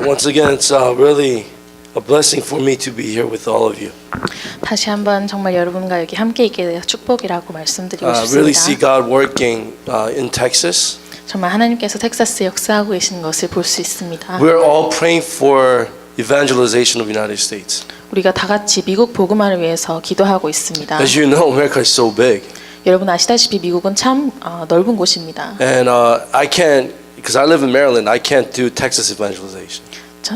Once again, it's really a blessing for me to be here with all of you. 다시 한번 정말 여러분과 여기 함께 있게 되어 축복이라고 말씀드리고 Really see 싶습니다. God working in Texas. 정말 하나님께서 텍사스에 역사하고 계시는 것을 볼 수 있습니다. We're all praying for evangelization of the United States. 우리가 다 같이 미국 복음화를 위해서 기도하고 있습니다. As you know, America is so big. 여러분 아시다시피 미국은 참 넓은 곳입니다. And I can't, because I live in Maryland, I can't do Texas evangelization.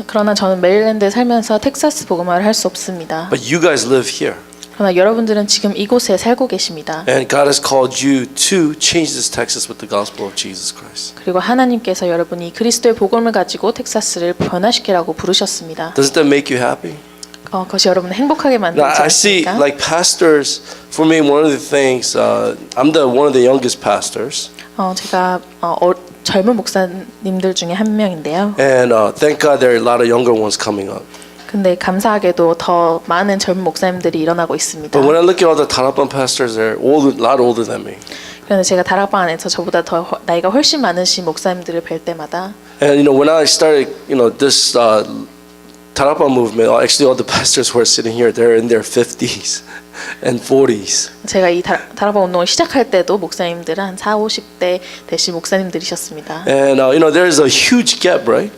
그러나 저는 메릴랜드에 살면서 텍사스 복음화를 할 수 없습니다. But you guys live here. 그러나 여러분들은 지금 이곳에 살고 계십니다. And God has called you to change this Texas with the gospel of Jesus Christ. 그리고 하나님께서 여러분이 그리스도의 복음을 가지고 텍사스를 변화시키라고 부르셨습니다. Doesn't that make you happy? 그것이 여러분을 행복하게 Now, 만들지 I see, 않습니까? like pastors, for me, one of the things, I'm one of the youngest pastors. 제가 젊은 목사님들 중에 한 명인데요. And thank God there are a lot of younger ones coming up. 근데 감사하게도 더 많은 젊은 목사님들이 일어나고 있습니다. But when I look at all the Tarapan pastors, they're older, a lot older than me. 그런데 제가 다락방 안에서 저보다 더 나이가 훨씬 많으신 목사님들을 뵐 때마다 And when I started, this Tarapan movement, actually all the pastors who are sitting here, they're in their 50s and 40s. 제가 이 다락방 운동을 시작할 때도 목사님들은 한 40, 50대 되신 목사님들이셨습니다. And there's a huge gap, right?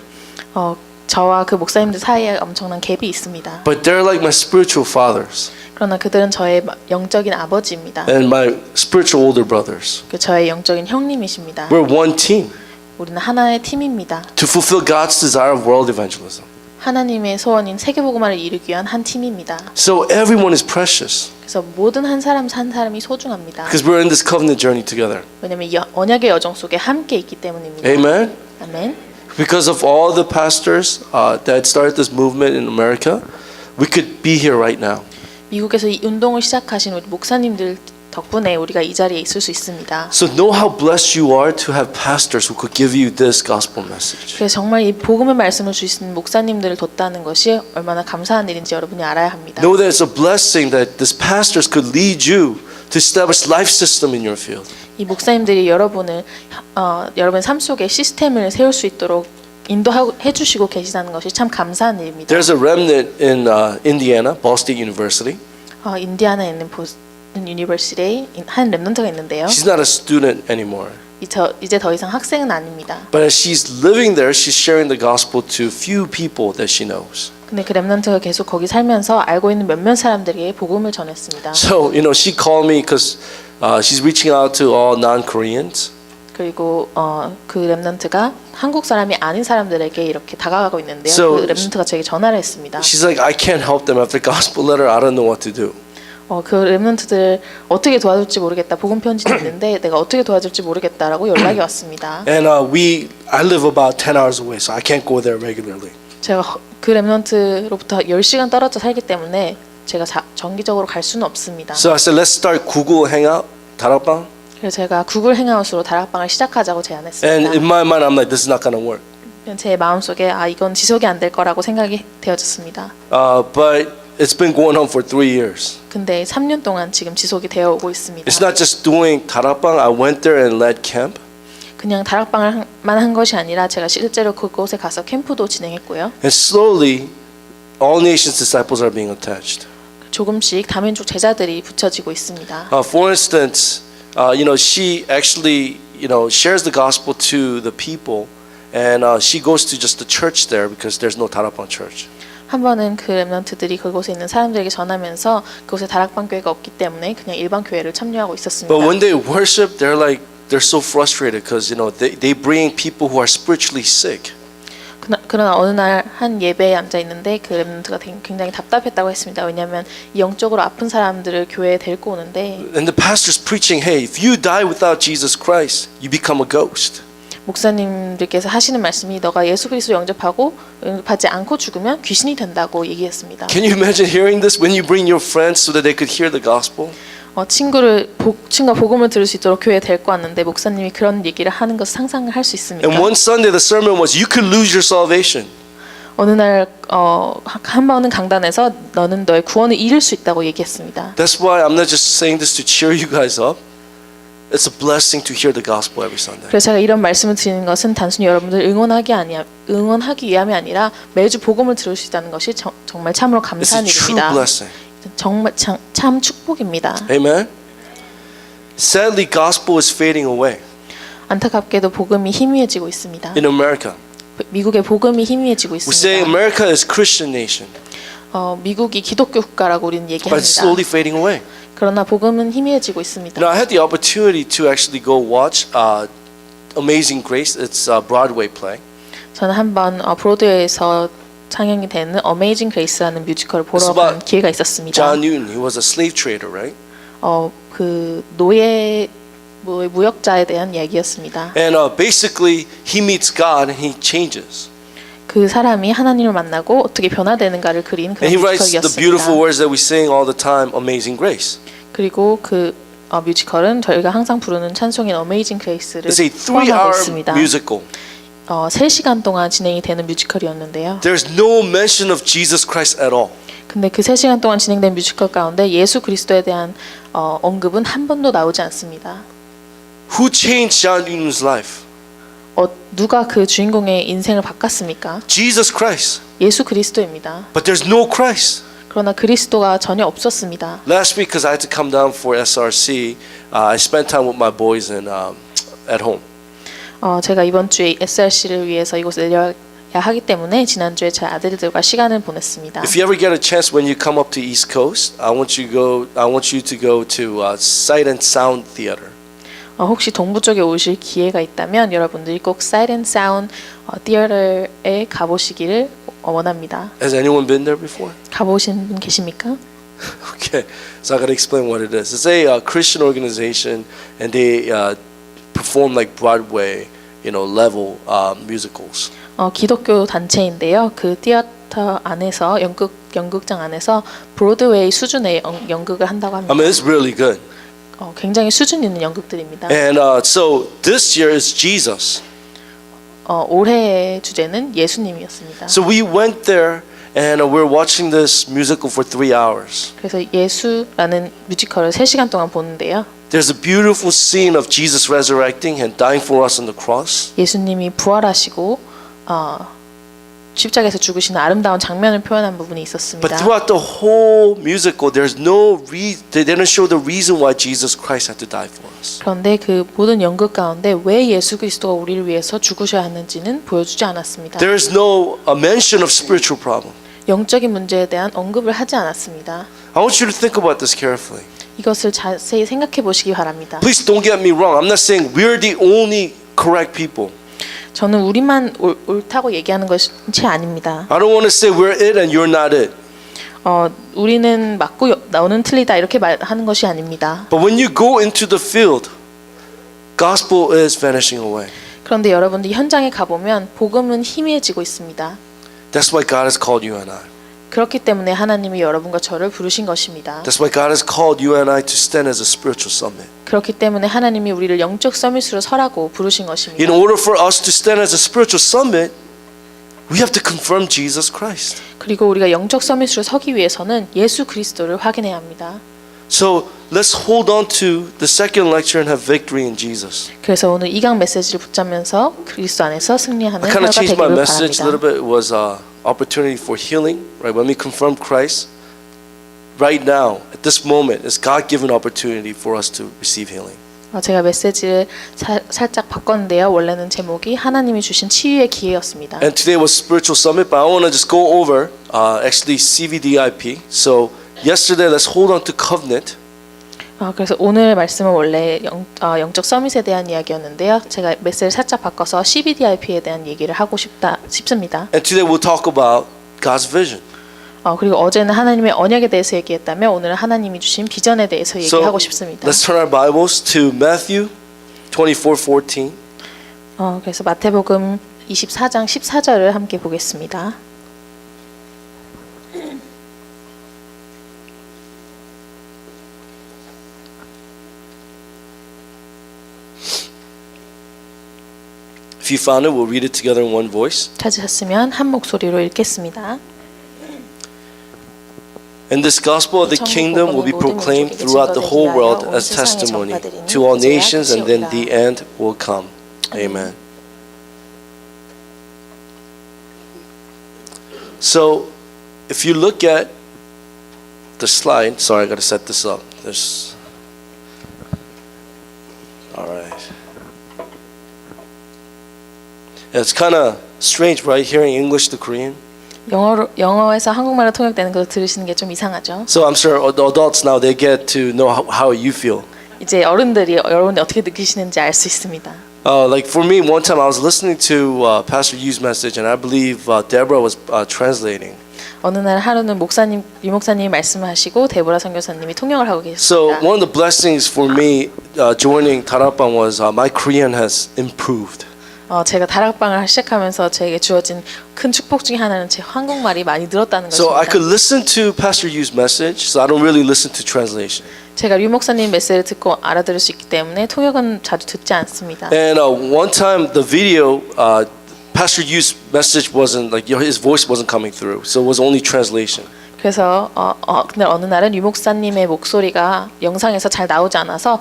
저와 그 목사님들 사이에 엄청난 갭이 있습니다. But they're like my spiritual fathers 그러나 그들은 저의 영적인 아버지입니다. and my spiritual older brothers. 저의 영적인 형님이십니다. We're one team 우리는 하나의 팀입니다. to fulfill God's desire of world evangelism. 하나님의 소원인 세계복음화를 이루기 위한 한 팀입니다. So everyone is precious 그래서 모든 한 사람이 소중합니다. because we're in this covenant journey together. 왜냐하면 이 언약의 여정 속에 함께 있기 때문입니다. Amen. 아멘. Because of all the pastors that started this movement in America, we could be here right now. 미국에서 이 운동을 시작하신 우리 목사님들 덕분에 우리가 이 자리에 있을 수 있습니다. So know how blessed you are to have pastors who could give you this gospel message. 그래서 정말 이 복음의 말씀을 주신 목사님들을 뒀다는 것이 얼마나 감사한 일인지 여러분이 알아야 합니다. Know that it's a blessing that these pastors could lead you to establish life system in your field. 이 목사님들이 여러분의 삶 속에 시스템을 세울 수 있도록 인도해 주시고 계시다는 것이 참 감사한 일입니다. There's a remnant in Indiana, Ball State University. 인디아나에 있는 보스턴 유니버시티에 한 렘넌트가 있는데요. She's not a student anymore. 이제 더 이상 학생은 아닙니다. But as she's living there, she's sharing the gospel to few people that she knows. 근데 그 렘넌트가 계속 거기 살면서 알고 있는 몇몇 사람들에게 복음을 전했습니다. So, she called me because she's reaching out to all non-Koreans. 그리고 그 렘넌트가 한국 사람이 아닌 사람들에게 이렇게 다가가고 있는데요. So, 그 렘넌트가 제게 전화를 했습니다. She's like, I can't help them after gospel letter. I don't know what to do. 그 렘넌트들 어떻게 도와줄지 모르겠다. 복음 편지도 있는데 내가 어떻게 도와줄지 모르겠다라고 연락이 왔습니다. And I live about 10 hours away, so I can't go there regularly. 제가 그 렘넌트로부터 10시간 떨어져 살기 때문에 제가 정기적으로 갈 수는 없습니다. So I said, let's start Google Hangout, 다락방. 그래서 제가 구글 행아웃으로 다락방을 시작하자고 제안했습니다. And in my mind, I'm like, this is not gonna work. 제 마음속에 이건 지속이 안 될 거라고 생각이 되어졌습니다. But it's been going on for 3 years. 근데 3년 동안 지금 지속이 되어 오고 있습니다. It's not just doing 다락방. I went there and led camp. 그냥 다락방만 한 것이 아니라 제가 실제로 그곳에 가서 캠프도 진행했고요. And slowly, all nations disciples are being attached. 조금씩 다민족 제자들이 붙여지고 있습니다. For instance, she actually, shares the gospel to the people, and she goes to just the church there because there's no 다락방 church. 한 번은 그 렘넌트들이 그곳에 있는 사람들에게 전하면서 그곳에 다락방 교회가 없기 때문에 그냥 일반 교회를 참여하고 있었습니다. But when they worship, they're so frustrated because they bring people who are spiritually sick. 그러나 어느 날 한 예배에 앉아 있는데 그 렘넌트가 굉장히 답답했다고 했습니다. 왜냐하면 영적으로 아픈 사람들을 교회에 데리고 오는데 And the pastor's preaching, hey, if you die without Jesus Christ, you become a ghost. 목사님들께서 하시는 말씀이 너가 예수 그리스도 영접하지 않고 죽으면 귀신이 된다고 얘기했습니다. Can you imagine hearing this when you bring your friends so that they could hear the gospel? 친구가 복음을 들을 수 있도록 교회에 데리고 왔는데 목사님이 그런 얘기를 하는 것을 상상을 할 수 있습니까? And one Sunday the sermon was, you could lose your salvation. 어느 날 한 번은 강단에서 너는 너의 구원을 잃을 수 있다고 얘기했습니다. That's why I'm not just saying this to cheer you guys up. it's a blessing to hear the gospel every Sunday. 그래서 제가 이런 말씀을 드리는 것은 단순히 여러분들 응원하기 위함이 아니라 매주 복음을 들을 수 있다는 것이 정말 참으로 It's a 감사한 true 일입니다. blessing. 정말 참 축복입니다. Amen. Sadly, gospel is fading away 안타깝게도 복음이 희미해지고 있습니다. in America. 미국의 복음이 희미해지고 We say 있습니다. America is Christian nation, 미국이 기독교 국가라고 우리는 but it's 얘기합니다. slowly fading away. 그러나 복음은 희미해지고 있습니다. I had the opportunity to actually go watch Amazing Grace. It's a Broadway play. 저는 한번 브로드웨이에서 상영이 되는 Amazing Grace라는 뮤지컬을 It's 보러 about 간 기회가 있었습니다. John Newton. He was a slave trader, right? 그 노예 무역자에 대한 이야기였습니다. And basically, he meets God and he changes. 그 사람이 하나님을 만나고 어떻게 변화되는가를 그린 그런 And he writes the beautiful 뮤지컬이었습니다. words that we sing all the time, Amazing Grace. 그리고 그 뮤지컬은 저희가 항상 부르는 찬송인 Amazing Grace를 It's a 포함하고 3-hour 있습니다. musical. 3시간 동안 진행이 되는 뮤지컬이었는데요. There's no mention of Jesus Christ at all. 근데 그 3시간 동안 진행된 뮤지컬 가운데 예수 그리스도에 대한 언급은 한 번도 나오지 않습니다. Who changed John Newton's life? 누가 그 주인공의 인생을 바꿨습니까? Jesus Christ. 예수 그리스도입니다. But there's no Christ. 그러나 그리스도가 전혀 없었습니다. Last week, because I had to come down for SRC, I spent time with my boys and at home. 제가 이번 주에 SRC를 위해서 이곳에 내려야 하기 때문에 지난주에 제 아들들과 시간을 보냈습니다. If you ever get a chance when you come up to East Coast, I want you to go to Sight and Sound Theater. 혹시 동부 쪽에 오실 기회가 있다면 여러분들이 꼭 Sight and Sound Theater에 가보시기를 원합니다. Has anyone been there before? 가보신 분 계십니까? Okay, so I gotta explain what it is. It's a Christian organization, and they perform like Broadway, level musicals. 기독교 단체인데요. 그 티아터 안에서 연극장 안에서 브로드웨이 수준의 연극을 한다고 합니다. I mean, it's really good. 굉장히 수준 있는 연극들입니다. And so this year is Jesus. 올해의 주제는 예수님이었습니다. So we went there, and we're watching this musical for 3 hours. 그래서 예수라는 뮤지컬을 3시간 동안 보는데요. There's a beautiful scene of Jesus resurrecting and dying for us on the cross. 예수님이 부활하시고 십자가에서 죽으시는 아름다운 장면을 표현한 부분이 있었습니다. But throughout the whole musical, they didn't show the reason why Jesus Christ had to die for us. 그런데 그 모든 연극 가운데 왜 예수 그리스도가 우리를 위해서 죽으셔야 하는지는 보여주지 않았습니다. There is no mention of spiritual problem. 영적인 문제에 대한 언급을 하지 않았습니다. I want you to think about this carefully. 이것을 자세히 생각해 보시기 바랍니다. Please don't get me wrong. I'm not saying we're the only correct people. 저는 우리만 옳다고 얘기하는 것이 아닙니다. I don't want to say we're it and you're not it. 우리는 맞고 너는 틀리다 이렇게 말하는 것이 아닙니다. But when you go into the field, gospel is vanishing away. 그런데 여러분들 현장에 가보면 복음은 희미해지고 있습니다. That's why God has called you and I. 그렇기 때문에 하나님이 여러분과 저를 부르신 것입니다. That's why God has called you and I to stand as a spiritual summit. 그렇기 때문에 하나님이 우리를 영적 서밋으로 서라고 부르신 것입니다. In order for us to stand as a spiritual summit, we have to confirm Jesus Christ. 그리고 우리가 영적 서밋으로 서기 위해서는 예수 그리스도를 확인해야 합니다. So let's hold on to the second lecture and have victory in Jesus. 그래서 오늘 2강 메시지를 붙잡면서 그리스도 안에서 승리하는 I kind of 하루가 changed my 되기를 message a little 바랍니다. bit. It was opportunity for healing, right? When we confirm Christ, right now, at this moment, is God-given opportunity for us to receive healing. 제가 메시지를 살짝 바꿨는데요. 원래는 제목이 하나님이 주신 치유의 기회였습니다. And today was spiritual summit, but I want to just go over actually CVDIP. So yesterday, let's hold on to covenant. 그래서 오늘 말씀은 원래 영적 서밋에 대한 이야기였는데요. 제가 메시지를 살짝 바꿔서 CBDIP에 대한 얘기를 하고 싶습니다. And today we'll talk about God's vision. 그리고 어제는 하나님의 언약에 대해서 얘기했다면 오늘은 하나님이 주신 비전에 대해서 얘기하고 싶습니다. Let's turn our Bibles to Matthew 24:14. 그래서 마태복음 24장 14절을 함께 보겠습니다. If you found it, we'll read it together in one voice. 찾으셨으면 한 목소리로 읽겠습니다. And this gospel of the kingdom will be proclaimed throughout the whole world as testimony to all nations, and then the end will come. Amen. So, if you look at the slide, sorry, I got to set this up. All right. It's kind of strange, right? Hearing English to Korean. 영어에서 한국말로 통역되는 거 들으시는 게 좀 이상하죠? So I'm sure the adults now they get to know how you feel. 이제 어른들이 여러분이 어떻게 느끼시는지 알 수 있습니다. Like for me, one time I was listening to Pastor Yu's message, and I believe Deborah was translating. 어느 날 하루는 유 목사님이 말씀하시고 데보라 선교사님이 통역을 하고 So 계셨습니다. one of the blessings for me joining Tarapang was my Korean has improved. 제가 다락방을 시작하면서 제게 주어진 큰 축복 중에 하나는 제 한국말이 많이 늘었다는 So I 것입니다. could listen to Pastor Yu's message, so I don't really listen to translation. 제가 유 목사님 메시지를 듣고 알아들을 수 있기 때문에 통역은 자주 듣지 않습니다. And one time the video, Pastor Yu's message wasn't like his voice wasn't coming through, so it was only translation. 그래서 근데 어느 날은 유 목사님의 목소리가 영상에서 잘 나오지 않아서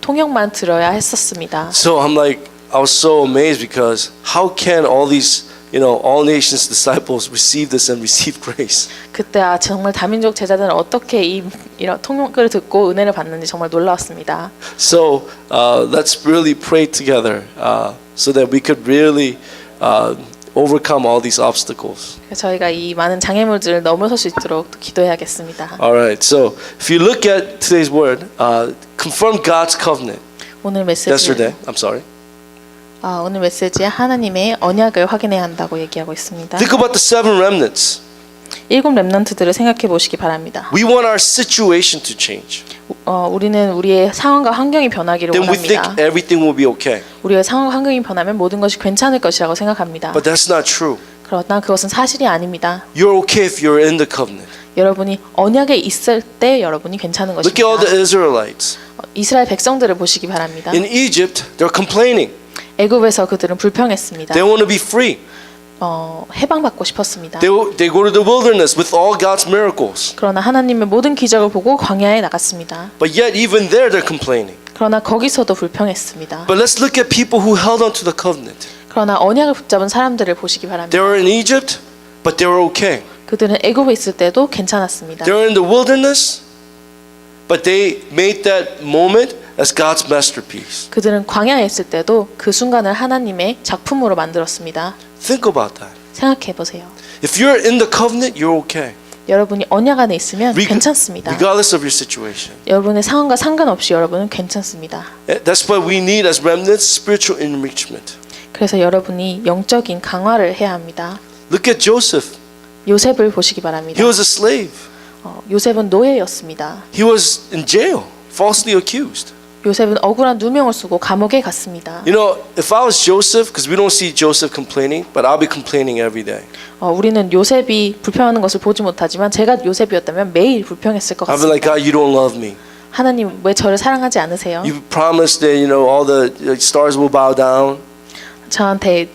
통역만 들어야 했었습니다. So I'm like, I was so amazed because how can all these, all nations disciples receive this and receive grace? 그때 정말 다민족 제자들은 어떻게 이런 통역을 듣고 은혜를 받는지 정말 놀라웠습니다. So let's really pray together so that we could really overcome all these obstacles. 저희가 이 많은 장애물들을 넘어설 수 있도록 기도해야겠습니다. All right. So if you look at today's word, confirm God's covenant. 오늘 Yesterday, I'm sorry. 오늘 메시지에 하나님의 언약을 확인해야 한다고 얘기하고 있습니다. Think about the seven remnants. 7 렘넌트들을 생각해 보시기 바랍니다. We want our situation to change. 우리는 우리의 상황과 환경이 변하기를 Then we think 원합니다. everything will be okay. 우리의 상황과 환경이 변하면 모든 것이 괜찮을 것이라고 생각합니다. But that's not true. 그러나 그것은 사실이 아닙니다. You're okay if you're in the covenant. 여러분이 언약에 있을 때 여러분이 괜찮은 Look at all the 것입니다. Israelites. 이스라엘 백성들을 보시기 바랍니다. In Egypt, they're complaining. 애굽에서 그들은 불평했습니다. They want to be free. 해방받고 싶었습니다. They go to the wilderness with all God's miracles. 그러나 하나님의 모든 기적을 보고 광야에 나갔습니다. But yet, even there, they're complaining. 그러나 거기서도 불평했습니다. But let's look at people who held on to the covenant. 그러나 언약을 붙잡은 사람들을 보시기 바랍니다. They were in Egypt, but they were okay. 그들은 애굽에 있을 때도 괜찮았습니다. They were in the wilderness, but they made that moment as God's masterpiece. 그들은 광야에 있을 때도 그 순간을 하나님의 작품으로 만들었습니다. Think about that. 생각해 보세요. If you're in the covenant, you're okay. 여러분이 언약 안에 있으면 괜찮습니다. Regardless of your situation. 여러분의 상황과 상관없이 여러분은 괜찮습니다. That's why we need as remnants spiritual enrichment. 그래서 여러분이 영적인 강화를 해야 합니다. Look at Joseph. 요셉을 보시기 바랍니다. He was a slave. 요셉은 노예였습니다. He was in jail, falsely accused. 요셉은 억울한 누명을 쓰고 감옥에 갔습니다. If I was Joseph, because we don't see Joseph complaining, but I'll be complaining every day. 우리는 요셉이 불평하는 것을 보지 못하지만 제가 요셉이었다면 매일 불평했을 것 I'll be like, 같습니다. God, you don't love me. 하나님 왜 저를 사랑하지 않으세요? You promised that all the stars will bow down. 저한테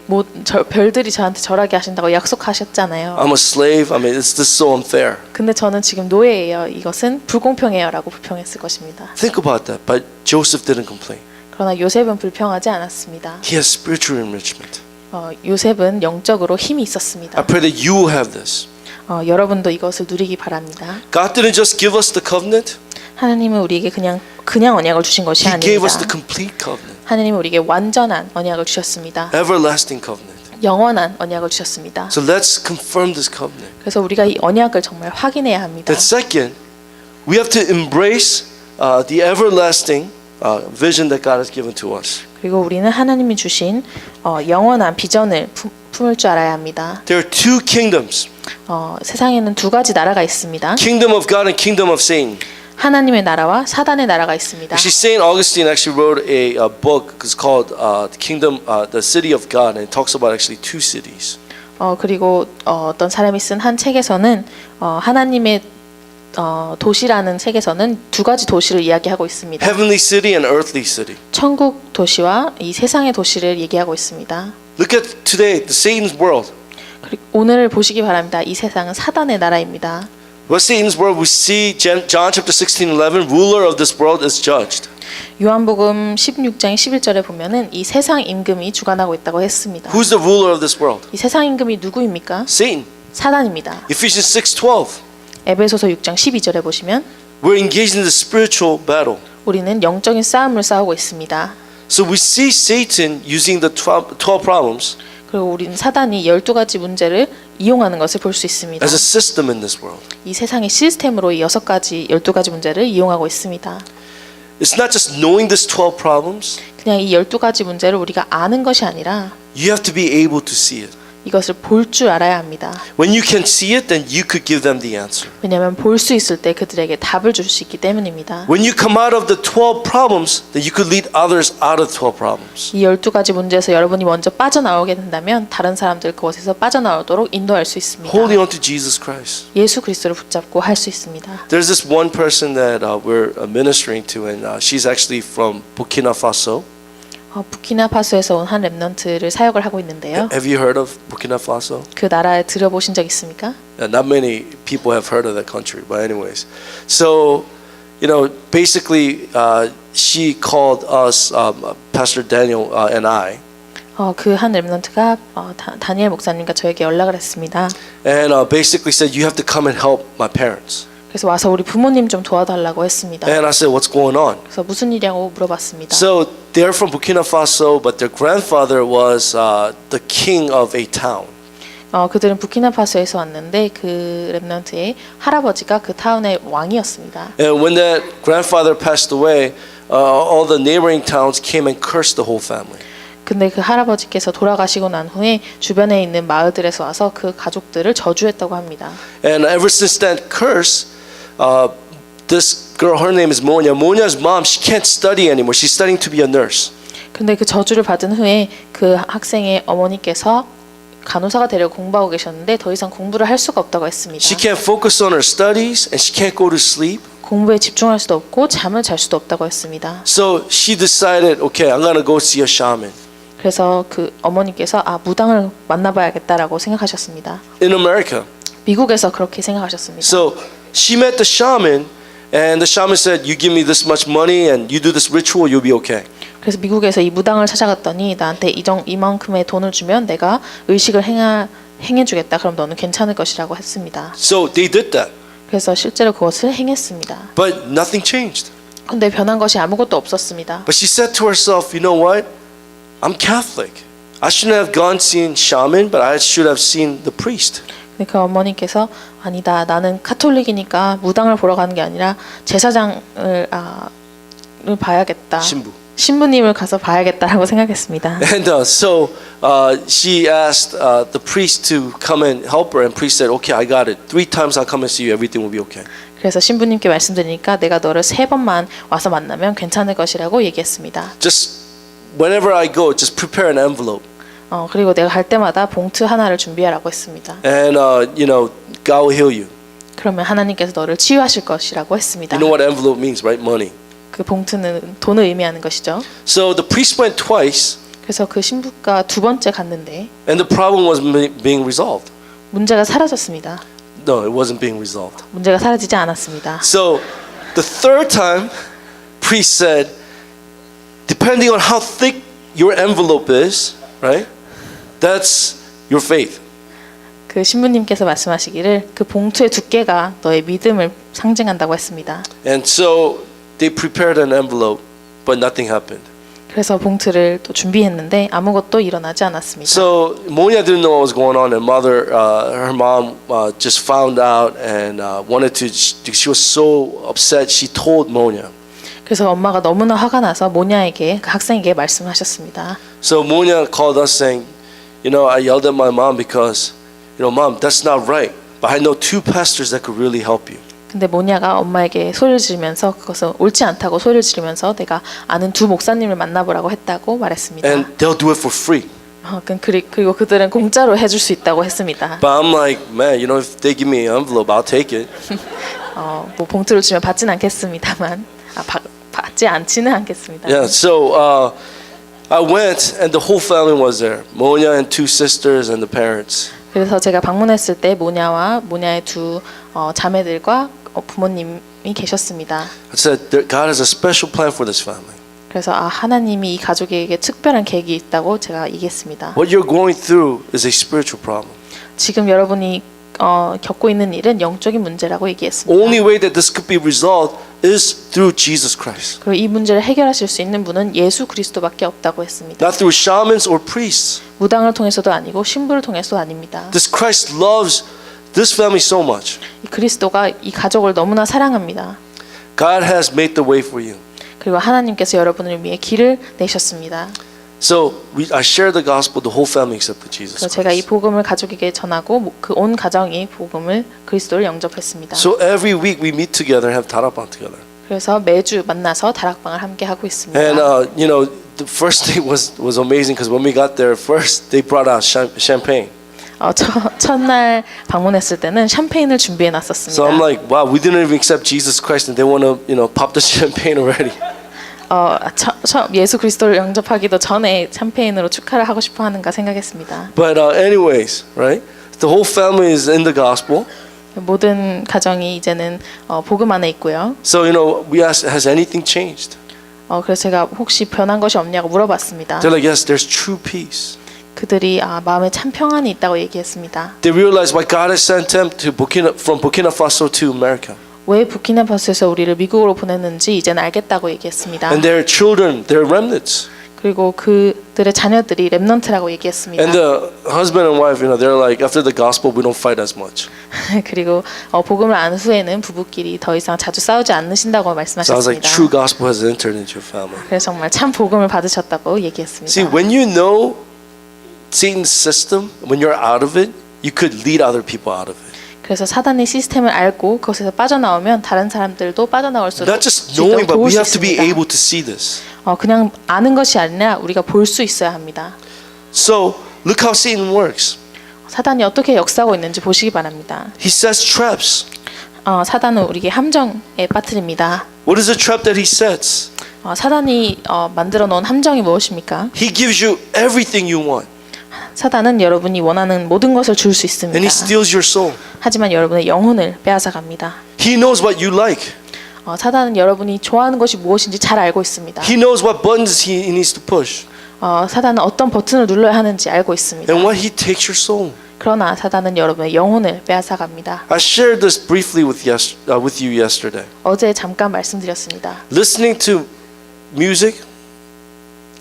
별들이 저한테 절하게 하신다고 약속하셨잖아요. I'm a slave. I mean, it's just so unfair. 근데 저는 지금 노예예요. 이것은 불공평해요라고 불평했을 것입니다. Think about that. But Joseph didn't complain. 그러나 요셉은 불평하지 않았습니다. He has spiritual enrichment. 요셉은 영적으로 힘이 있었습니다. I pray that you will have this. 여러분도 이것을 누리기 바랍니다. God didn't just give us the covenant. 하나님은 우리에게 그냥 언약을 주신 것이 He gave us 아닙니다. the complete covenant. 하나님은 우리에게 완전한 언약을 주셨습니다. Everlasting covenant. 영원한 언약을 주셨습니다. So let's confirm this covenant. 그래서 우리가 이 언약을 정말 확인해야 합니다. Then second, we have to embrace the everlasting vision that God has given to us. 그리고 우리는 하나님이 주신 영원한 비전을 품을 줄 알아야 합니다. There are two kingdoms. 세상에는 두 가지 나라가 있습니다. Kingdom of God and kingdom of Satan. 하나님의 나라와 사단의 나라가 있습니다. Actually, Saint Augustine actually wrote a book. It's called the Kingdom, the City of God, and it talks about actually two cities. 그리고 어떤 사람이 쓴 한 책에서는 하나님의 도시라는 책에서는 두 가지 도시를 이야기하고 있습니다. Heavenly city and earthly city. 천국 도시와 이 세상의 도시를 얘기하고 있습니다. Look at today, the Satan's world. 그리고 오늘을 보시기 바랍니다. 이 세상은 사단의 나라입니다. What's Satan's world? We see John chapter 16:11, ruler of this world is judged. 요한복음 16장 11절에 보면은 이 세상 임금이 주관하고 있다고 했습니다. Who's the ruler of this world? 이 세상 임금이 누구입니까? Satan. 사단입니다. Ephesians 6:12. 에베소서 6장 12절에 보시면 We're engaged in the spiritual battle. 우리는 영적인 싸움을 싸우고 있습니다. So we see Satan using the 12 problems 그리고 우리는 사단이 12가지 문제를 이용하는 것을 볼 수 있습니다. as a system in this world. 이 세상의 시스템으로 이 12가지 문제를 이용하고 있습니다. It's not just knowing these 12 problems. 그냥 이 12가지 문제를 우리가 아는 것이 아니라 You have to be able to see it. 이것을 볼 줄 알아야 합니다. When you can see it, then you could give them the answer. 왜냐하면 볼 수 있을 때 그들에게 답을 줄 수 있기 때문입니다. When you come out of the 12 problems, then you could lead others out of 12 problems. 이 12가지 문제에서 여러분이 먼저 빠져나오게 된다면 다른 사람들 그것에서 빠져나오도록 인도할 수 있습니다. Holding on to Jesus Christ. 예수 그리스도를 붙잡고 할 수 있습니다. There's this one person that we're ministering to, and she's actually from Burkina Faso. 부키나파소에서 온 한 렘넌트를 사역을 하고 있는데요. Have you heard of Burkina Faso? 그 나라에 들어보신 적 있습니까? Not many people have heard of that country, but anyways. So, basically, she called us, Pastor Daniel and I, 그 한 렘넌트가 다니엘 목사님과 저에게 연락을 했습니다. and basically said, you have to come and help my parents. 그래서 와서 우리 부모님 좀 도와달라고 했습니다. And I said, what's going on? 그래서 무슨 일이냐고 물어봤습니다. So they're from Burkina Faso, but their grandfather was the king of a town. 그들은 부키나파소에서 왔는데 그 렘넌트의 할아버지가 그 타운의 왕이었습니다. And when that grandfather passed away, all the neighboring towns came and cursed the whole family. 근데 그 할아버지께서 돌아가시고 난 후에 주변에 있는 마을들에서 와서 그 가족들을 저주했다고 합니다. And ever since that curse, this girl, her name is Monia. Monia's mom, she can't study anymore. She's studying to be a nurse. 근데 그 저주를 받은 후에 그 학생의 어머니께서 간호사가 되려고 공부하고 계셨는데 더 이상 공부를 할 수가 없다고 했습니다. She can't focus on her studies and she can't go to sleep. 공부에 집중할 수도 없고 잠을 잘 수도 없다고 했습니다. So she decided, okay, I'm gonna go see a shaman. 그래서 그 어머니께서 무당을 만나봐야겠다라고 생각하셨습니다. In America. 미국에서 그렇게 생각하셨습니다. So she met the shaman, and the shaman said, "You give me this much money, and you do this ritual, you'll be okay." 그래서 미국에서 이 무당을 찾아갔더니 나한테 이만큼의 돈을 주면 내가 의식을 행해주겠다. 그럼 너는 괜찮을 것이라고 했습니다. So they did that, 그래서 실제로 그것을 행했습니다. but nothing changed. 근데 변한 것이 아무것도 없었습니다. But she said to herself, "You know what? I'm Catholic. I shouldn't have gone seen shaman, but I should have seen the priest." 근데 그 어머니께서 아니다. 나는 카톨릭이니까 무당을 보러 가는 게 아니라 제사장을 봐야겠다. 신부님을 가서 봐야겠다라고 생각했습니다. And so she asked the priest to come and help her, and priest said, "Okay, I got it. 3 times I'll come and see you. Everything will be okay." 그래서 신부님께 말씀드리니까 내가 너를 3번만 와서 만나면 괜찮을 것이라고 얘기했습니다. Just whenever I go, just prepare an envelope. 그리고 내가 갈 때마다 봉투 하나를 준비하라고 했습니다. And God will heal you. 그러면 하나님께서 너를 치유하실 것이라고 했습니다. You know what envelope means, right? Money. 그 봉투는 돈을 의미하는 것이죠. So the priest went twice. 그래서 그 신부가 2번째 갔는데 And the problem was being resolved. 문제가 사라졌습니다. No, it wasn't being resolved. 문제가 사라지지 않았습니다. So the third time, priest said, depending on how thick your envelope is, right? That's your faith. 그 신부님께서 말씀하시기를 그 봉투의 두께가 너의 믿음을 상징한다고 했습니다. And so they prepared an envelope, but nothing happened. 그래서 봉투를 또 준비했는데 아무것도 일어나지 않았습니다. So Monia didn't know what was going on, and her mom just found out and wanted to. She was so upset. She told Monia. 그래서 엄마가 너무나 화가 나서 모냐에게 그 학생에게 말씀하셨습니다. So Monia called us saying, I yelled at my mom because, Mom, that's not right. But I know 2 pastors that could really help you. 근데 모냐가 엄마에게 소리를 지르면서 그것은 옳지 않다고 소리를 지르면서 내가 아는 2 목사님을 만나보라고 했다고 말했습니다. And they'll do it for free. 그리고 그들은 공짜로 해줄 수 있다고 했습니다. But I'm like, man, if they give me an envelope, I'll take it. 뭐 봉투를 주면 받진 않겠습니다만, 받지 않지는 않겠습니다. Yeah, so I went, and the whole family was there. Monia and 2 sisters and the parents. 그래서 제가 방문했을 때 모냐와 모냐의 두 자매들과 부모님이 계셨습니다. I said, God has a special plan for this family. 그래서 하나님이 이 가족에게 특별한 계획이 있다고 제가 얘기했습니다. What you're going through is a spiritual problem. 지금 여러분이 겪고 있는 일은 영적인 문제라고 얘기했습니다. Only way that this could be resolved is through Jesus Christ. 그리고 이 문제를 해결하실 수 있는 분은 예수 그리스도밖에 없다고 했습니다. Not through shamans or priests. 무당을 통해서도 아니고 신부를 통해서도 아닙니다. This Christ loves this family so much. 이 그리스도가 이 가족을 너무나 사랑합니다. God has made the way for you. 그리고 하나님께서 여러분을 위해 길을 내셨습니다. So I share the gospel. The whole family accepted Jesus 그래서 제가 이 Christ. 복음을 가족에게 전하고 그 온 가정이 복음을 그리스도를 영접했습니다. So every week we meet together and have tarapang together. 그래서 매주 만나서 다락방을 함께 하고 있습니다. And you know, the first day was amazing because when we got there, first they brought out champagne. 첫날 방문했을 때는 샴페인을 준비해 놨었습니다. So I'm like, wow, we didn't even accept Jesus Christ, and they want to, you know, pop the champagne already. 예수 그리스도를 영접하기도 전에 샴페인으로 축하를 하고 싶어 하는가 생각했습니다. But anyways, right? The whole family is in the gospel. 모든 가정이 이제는 복음 안에 있고요. So you know, we asked, has anything changed? 그래서 제가 혹시 변한 것이 없냐고 물어봤습니다. They're like, yes, there's true peace. 그들이 마음에 참 평안이 있다고 얘기했습니다. They realized why God has sent them to from Burkina Faso to America. 왜 부키나파소에서 우리를 미국으로 보냈는지 이제는 알겠다고 얘기했습니다. And their children, they're remnants. 그리고 그들의 자녀들이 렘넌트라고 얘기했습니다. And the husband and wife, you know, they're like, after the gospel, we don't fight as much. 그리고 복음을 안 후에는 부부끼리 더 이상 자주 싸우지 않으신다고 So I was like, 말씀하셨습니다. true gospel has entered into your family. 그래서 정말 참 복음을 받으셨다고 얘기했습니다. See, when you know Satan's system, when you're out of it, you could lead other people out of it. 그래서 사단의 시스템을 알고 그것에서 빠져나오면 다른 사람들도 빠져나올 수 Not just knowing, but 도울 we 수 have to be 있습니다. able to see this. 그냥 아는 것이 아니라 우리가 볼 수 있어야 합니다. So look how Satan works. 사단이 어떻게 역사하고 있는지 보시기 바랍니다. He sets traps. 사단은 우리에게 함정에 빠뜨립니다. What is the trap that he sets? 사단이 만들어 놓은 함정이 무엇입니까? He gives you everything you want, 사단은 여러분이 원하는 모든 것을 줄 수 있습니다. and he steals your soul. 하지만 여러분의 영혼을 빼앗아 갑니다. He knows what you like. 사단은 여러분이 좋아하는 것이 무엇인지 잘 알고 있습니다. He knows what buttons he needs to push, 사단은 어떤 버튼을 눌러야 하는지 알고 있습니다. and what he takes your soul. 그러나 사단은 여러분의 영혼을 빼앗아 갑니다. I shared this briefly with you yesterday. 어제 잠깐 말씀드렸습니다. Listening to music,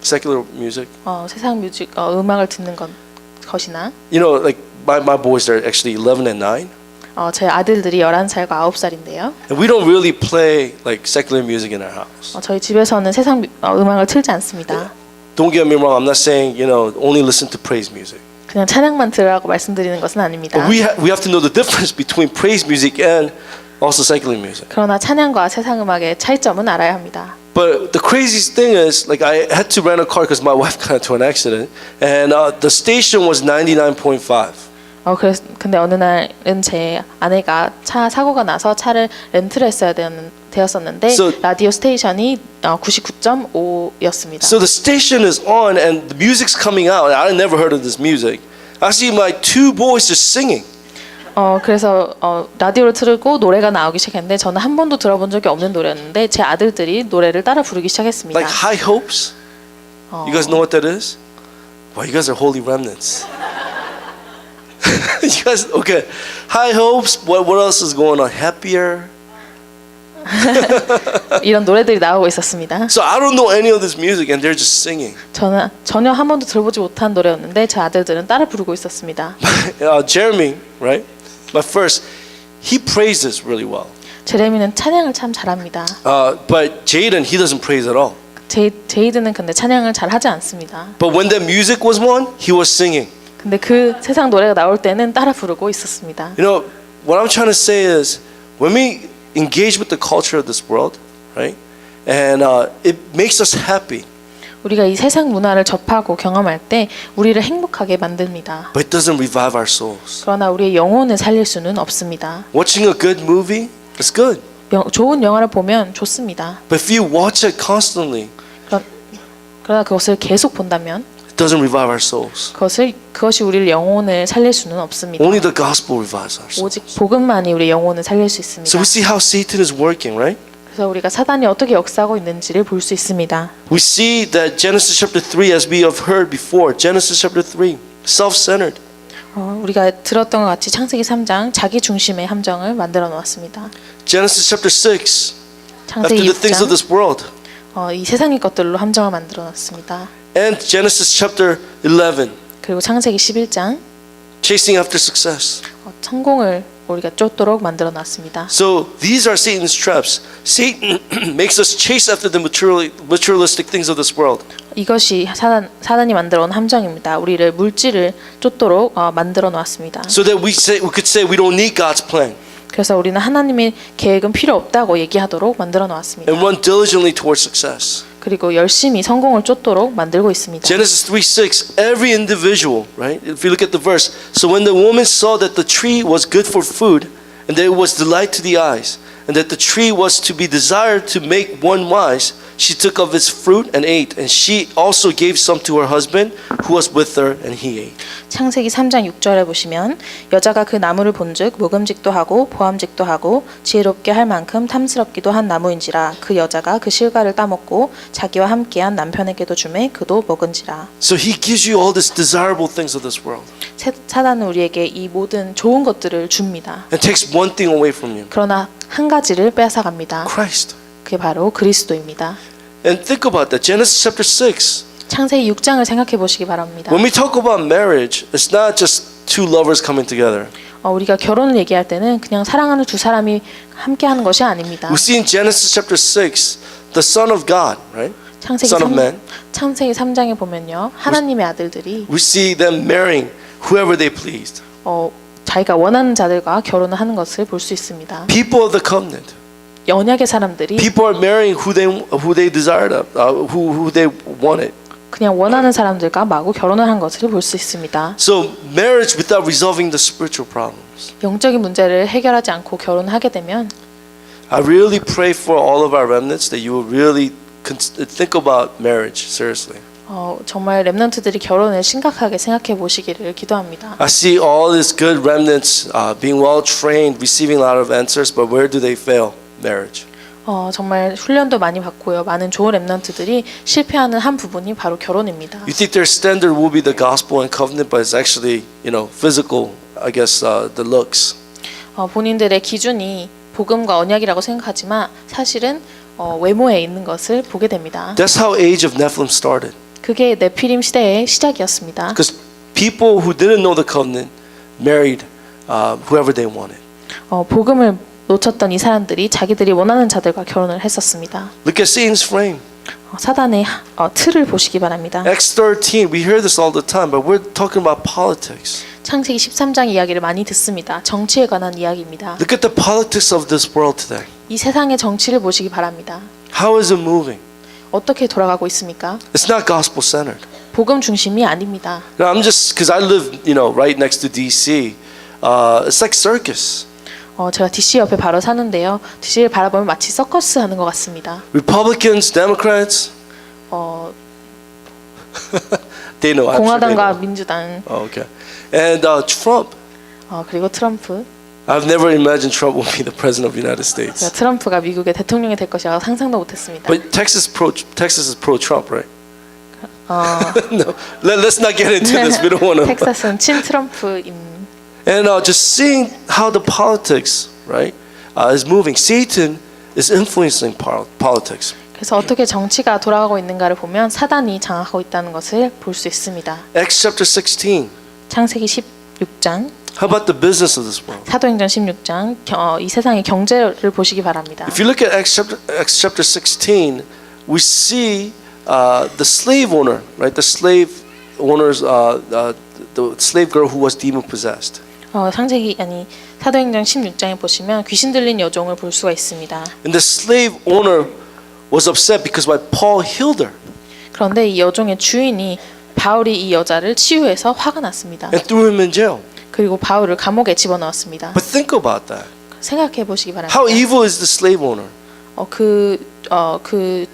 secular music. 세상 뮤직 음악을 듣는 것이나 You know, like my boys are actually 11 and 9. 제 아들들이 11살과 9살인데요. And we don't really play like secular music in our house. 저희 집에서는 세상 음악을 틀지 않습니다. Don't get me wrong. I'm not saying, you know, only listen to praise music. 그냥 찬양만 들으라고 말씀드리는 것은 아닙니다. But we have to know the difference between praise music and also secular music. 그러나 찬양과 세상 음악의 차이점은 알아야 합니다. But the craziest thing is, like, I had to rent a car because my wife got into an accident, and the station was 99.5. 근데 어느 날은 제 아내가 차 사고가 나서 차를 렌트를 했어야 되었었는데 So- 라디오 스테이션이 99.5였습니다. So the station is on, and the music's coming out. And I never heard of this music. I see my two boys just singing. 그래서 라디오를 틀고 노래가 나오기 시작했는데 저는 한 번도 들어본 적이 없는 노래였는데 제 아들들이 노래를 따라 부르기 시작했습니다. Like High Hopes. You guys know what that is? Wow, you guys are holy remnants. You guys, okay. High Hopes. What else is going on? Happier. 이런 노래들이 나오고 있었습니다. So I don't know any of this music, and they're just singing. 저는 전혀 한 번도 들어보지 못한 노래였는데 제 아들들은 따라 부르고 있었습니다. Jeremy, right? My first, he praises really well. 제레미는 찬양을 참 잘합니다. But Jaden, he doesn't praise at all. 제이드는 근데 찬양을 잘 하지 않습니다. But when that music was on, he was singing. 근데 그 세상 노래가 나올 때는 따라 부르고 있었습니다. You know, what I'm trying to say is, when we engage with the culture of this world, right? And it makes us happy, 우리가 이 세상 문화를 접하고 경험할 때 우리를 행복하게 만듭니다. but it doesn't revive our souls. 그러나 우리의 영혼을 살릴 수는 없습니다. Watching a good movie, it's good. 좋은 영화를 보면 좋습니다. But if you watch it constantly, 그러나 그것을 계속 본다면 It doesn't revive our souls. 그것이 우리를 영혼을 살릴 수는 없습니다. Only the gospel revives our souls. 오직 복음만이 우리 영혼을 살릴 수 있습니다. So we see how Satan is working, right? 그래서 우리가 사단이 어떻게 역사하고 있는지를 볼 수 있습니다. We see that Genesis chapter 3, as we have heard before, Genesis chapter 3, self-centered. 우리가 들었던 것 같이 창세기 3장 자기 중심의 함정을 만들어 놓았습니다. Genesis chapter 6, after 창세기 the things of 6장 this world. 이 세상의 것들로 함정을 만들어 놨습니다. And Genesis chapter 11, 그리고 창세기 11장 chasing after success. 성공을 우리가 쫓도록 만들어 놨습니다. So these are Satan's traps. Satan makes us chase after the materialistic things of this world. 이것이 사단이 만들어 온 함정입니다. 우리를 물질을 쫓도록 만들어 놓았습니다. So that we could say we don't need God's plan 그래서 우리는 하나님의 계획은 필요 없다고 얘기하도록 만들어 놓았습니다. and run diligently towards success. 그리고 열심히 성공을 쫓도록 만들고 있습니다. Genesis 3:6, every individual, right? If you look at the verse, so when the woman saw that the tree was good for food, and that it was delight to the eyes, and that the tree was to be desired to make one wise, she took of its fruit and ate, and she also gave some to her husband who was with her, and he ate. 창세기 3장 6절에 보시면 여자가 그 나무를 본즉 먹음직도 하고 보암직도 하고 지혜롭게 할 만큼 탐스럽기도 한 나무인지라 그 여자가 그 실과를 따먹고 자기와 함께한 남편에게도 주매 그도 먹은지라. So he gives you all these desirable things of this world 사단은 우리에게 이 모든 좋은 것들을 줍니다. and takes one thing away from you, 그러나 한 가지를 빼앗아갑니다. Christ. 그게 바로 그리스도입니다. And think about that. Genesis chapter 6. 창세기 6장을 생각해 보시기 바랍니다. When we talk about marriage, it's not just two lovers coming together. 우리가 결혼을 얘기할 때는 그냥 사랑하는 두 사람이 함께하는 것이 아닙니다. We see in Genesis chapter 6, the Son of God, right? Son of Man. 창세기 3장에 보면요. 하나님의 아들들이 We see them marrying whoever they pleased. 자기가 원하는 자들과 결혼을 하는 것을 볼 수 있습니다. People of the covenant. 언약의 사람들이 People are marrying who they desired, who they wanted. 그냥 원하는 사람들과 마구 결혼을 한 것을 볼 수 있습니다. So marriage without resolving the spiritual problems. 영적인 문제를 해결하지 않고 결혼하게 되면 I really pray for all of our remnants that you will really think about marriage seriously. 정말 렘넌트들이 결혼을 심각하게 생각해 보시기를 기도합니다. I see all these good remnants being well trained, receiving a lot of answers, but where do they fail? Marriage. 정말 훈련도 많이 받고요. 많은 좋은 렘넌트들이 실패하는 한 부분이 바로 결혼입니다. You think their standard will be the gospel and covenant, but it's actually, physical, I guess, the looks. 본인들의 기준이 복음과 언약이라고 생각하지만 사실은 외모에 있는 것을 보게 됩니다. That's how age of Nephilim started. 그게 네피림 시대의 시작이었습니다. Because people who didn't know the covenant married whoever they wanted. 복음을 놓쳤던 이 사람들이 자기들이 원하는 자들과 결혼을 했었습니다. Look at Satan's frame. 사단의 틀을 보시기 바랍니다. Acts 13, we hear this all the time, but we're talking about politics. 창세기 13장 이야기를 많이 듣습니다. 정치에 관한 이야기입니다. Look at the politics of this world today. 이 세상의 정치를 보시기 바랍니다. How is it moving? 어떻게 돌아가고 있습니까? It's not gospel centered. 복음 중심이 아닙니다. I'm just because I live, right next to DC. It's like circus. 제가 DC 옆에 바로 사는데요. DC를 바라보면 마치 서커스 하는 것 같습니다. Republicans, Democrats. They know. 공화당과 민주당. Okay. And Trump. 그리고 트럼프. I've never imagined Trump would be the president of the United States. 제가 트럼프가 미국의 대통령이 될 것이라고 상상도 못했습니다. But Texas is pro Trump, right? No, let's not get into this. We don't want to. 텍사스는 친 트럼프임. And just seeing how the politics, right, is moving. Satan is influencing politics. 그래서 어떻게 정치가 돌아가고 있는가를 보면 사단이 장악하고 있다는 것을 볼 수 있습니다. Acts chapter 16. 창세기 16장. How about the business of this world? 사도행전 16장 이 세상의 경제를 보시기 바랍니다. If you look at Acts chapter 16, we see the slave owner, right? The slave owners, the slave girl who was demon possessed. 사도행전 16장에 보시면 귀신 들린 여종을 볼 수가 있습니다. And the slave owner was upset because why Paul healed her. 그런데 이 여종의 주인이 바울이 이 여자를 치유해서 화가 났습니다. And threw him in jail. 그리고 바울을 감옥에 집어넣었습니다. But think about that. 생각해 보시기 바랍니다. How evil is the slave owner? 그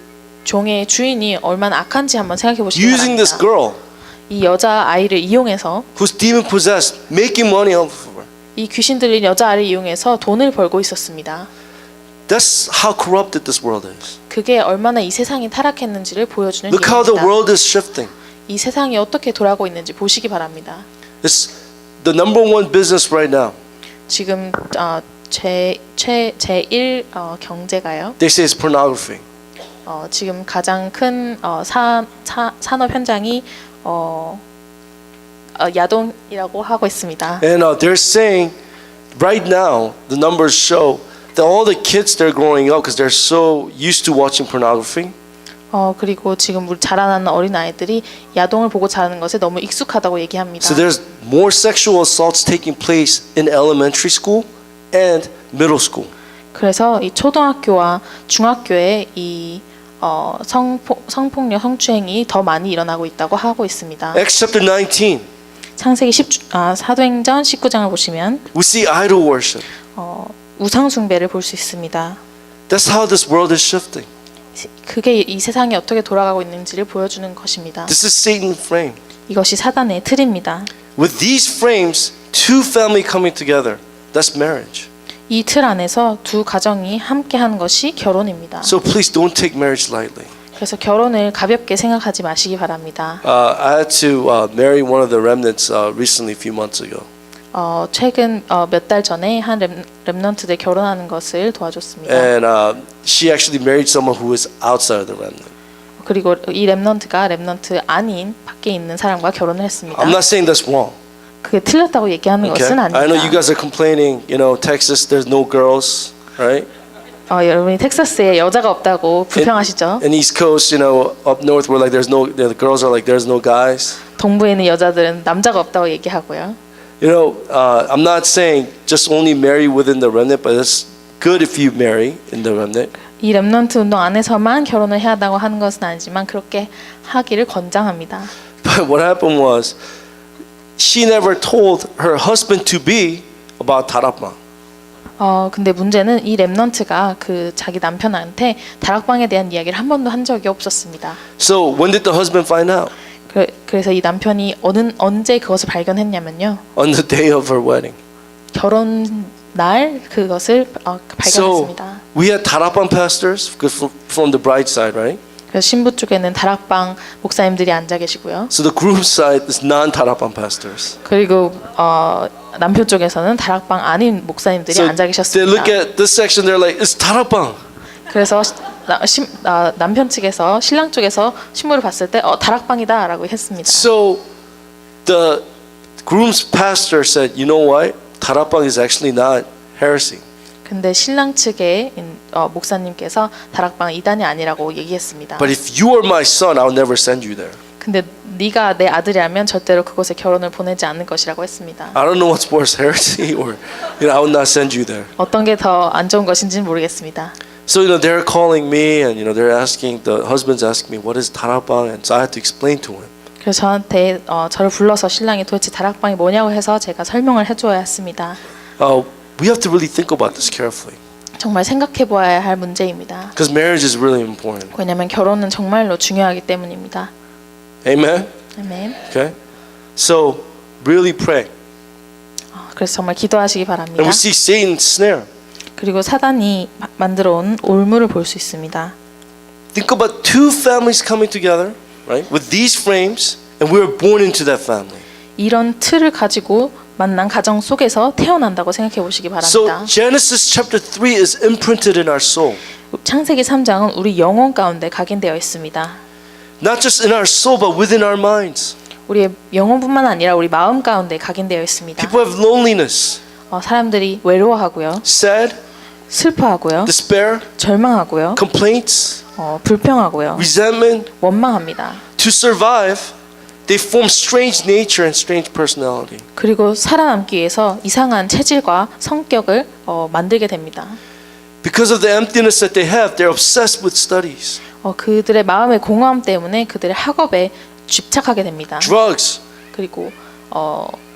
종의 주인이 얼마나 악한지 한번 생각해 보시기 Using this 바랍니다. girl 이 여자 아이를 이용해서 who's demon possessed, making money off of her. 이 귀신들이 여자 아이를 이용해서 돈을 벌고 있었습니다. That's how corrupted this world is. 그게 얼마나 이 세상이 타락했는지를 보여주는 Look how the 예입니다. world is shifting. 이 세상이 어떻게 돌아가고 있는지 보시기 바랍니다. It's the number one business right now. 지금 제1 경제가요. They say it's pornography. 지금 가장 큰 산업 현장이 야동이라고 하고 있습니다. And they're saying right now the numbers show that all the kids they're growing up because they're so used to watching pornography. 그리고 지금 우리 자라나는 어린 아이들이 야동을 보고 자라는 것에 너무 익숙하다고 얘기합니다. So there's more sexual assaults taking place in elementary school and middle school. 그래서 이 초등학교와 중학교에 이 성폭력, 성추행이 더 많이 일어나고 있다고 하고 있습니다. Acts chapter 19, 창세기 사도행전 19장을 보시면 we see idol worship. 우상 숭배를 볼 수 있습니다. That's how this world is shifting. 그게 이 세상이 어떻게 돌아가고 있는지를 보여주는 것입니다. This is Satan's frame. 이것이 사단의 틀입니다. With these frames, two family coming together, that's marriage. 이 틀 안에서 두 가정이 함께하는 것이 결혼입니다. So please don't take marriage lightly. 그래서 결혼을 가볍게 생각하지 마시기 바랍니다. I had to marry one of the remnants recently, a few months ago. 최근 몇 달 전에 한 렘넌트들 결혼하는 것을 도와줬습니다. And she actually married someone who was outside of the remnant. 그리고 이 렘넌트가 렘넌트 아닌 밖에 있는 사람과 결혼을 했습니다. I'm not saying that's wrong. 그게 틀렸다고 얘기하는 Okay? 것은 아닙니다. I know you guys are complaining, Texas, there's no girls, right? 여러분이 텍사스에 여자가 없다고 불평하시죠? In East Coast, up north, where like the girls are like there's no guys. 동부에 있는 여자들은 남자가 없다고 얘기하고요. I'm not saying just only marry within the remnant, but it's good if you marry in the remnant. 이 렘넌트 운동 안에서만 결혼을 해야 한다고 하는 것은 아니지만 그렇게 하기를 권장합니다. But what happened was, she never told her husband to be about 다락방. 근데 문제는 이 렘넌트가 그 자기 남편한테 다락방에 대한 이야기를 한 번도 한 적이 없었습니다. So when did the husband find out? 그래서 이 남편이 언제 그것을 발견했냐면요. On the day of her wedding. 결혼 날 그것을 발견했습니다. So we had 다락방 pastors from the bride side, right? 그래서 신부 쪽에는 다락방 목사님들이 앉아 계시고요. So the groom side is non-다락방 pastors. 그리고 남편 쪽에서는 다락방 아닌 목사님들이 So 앉아 they 계셨습니다. look at this section, they're like, it's 다락방. 그래서 남편 측에서 신랑 쪽에서 신부를 봤을 때 다락방이다라고 했습니다. So the groom's pastor said, you know what? 다락방 is actually not heresy. 근데 신랑 측의 목사님께서 다락방은 이단이 아니라고 얘기했습니다. But if you are my son, I'll never send you there. 근데 네가 내 아들이라면 절대로 그곳에 결혼을 보내지 않을 것이라고 했습니다. I don't know what's worse, heresy or I will not send you there. 어떤 게 더 안 좋은 것인지는 모르겠습니다. So they're calling me and they're asking, the husband's asking me, what is 다락방? And so I had to explain to him. 그래서 저한테 저를 불러서 신랑이 도대체 다락방이 뭐냐고 해서 제가 설명을 해줘야 했습니다. We have to really think about this carefully. 정말 생각해 보아야 할 문제입니다. Because marriage is really important. 왜냐하면 결혼은 정말로 중요하기 때문입니다. Amen? 아멘. Okay? So really pray. 그래서 정말 기도하시기 And 바랍니다. we see Satan's snare. 그리고 사단이 만들어 온 올무를 볼 수 있습니다. Think about two families coming together, right? With these frames, and we were born into that family. 이런 틀을 가지고 만난 가정 속에서 태어난다고 생각해 보시기 So 바랍니다. Genesis chapter 3 is imprinted in our soul. 창세기 3장은 우리 영혼 가운데 각인되어 있습니다. Not just in our soul, but within our minds. 우리의 영혼뿐만 아니라 우리 마음 가운데 각인되어 있습니다. People have loneliness, 사람들이 외로워하고요, sad, 슬퍼하고요, despair, 절망하고요, complaints, 불평하고요, resentment. 원망합니다. To survive, they form strange nature and strange personality. 그리고 살아남기 위해서 이상한 체질과 성격을 만들게 됩니다. Because of the emptiness that they have, they're obsessed with studies, 그들의 마음의 공허함 때문에 그들의 학업에 집착하게 됩니다. drugs, 그리고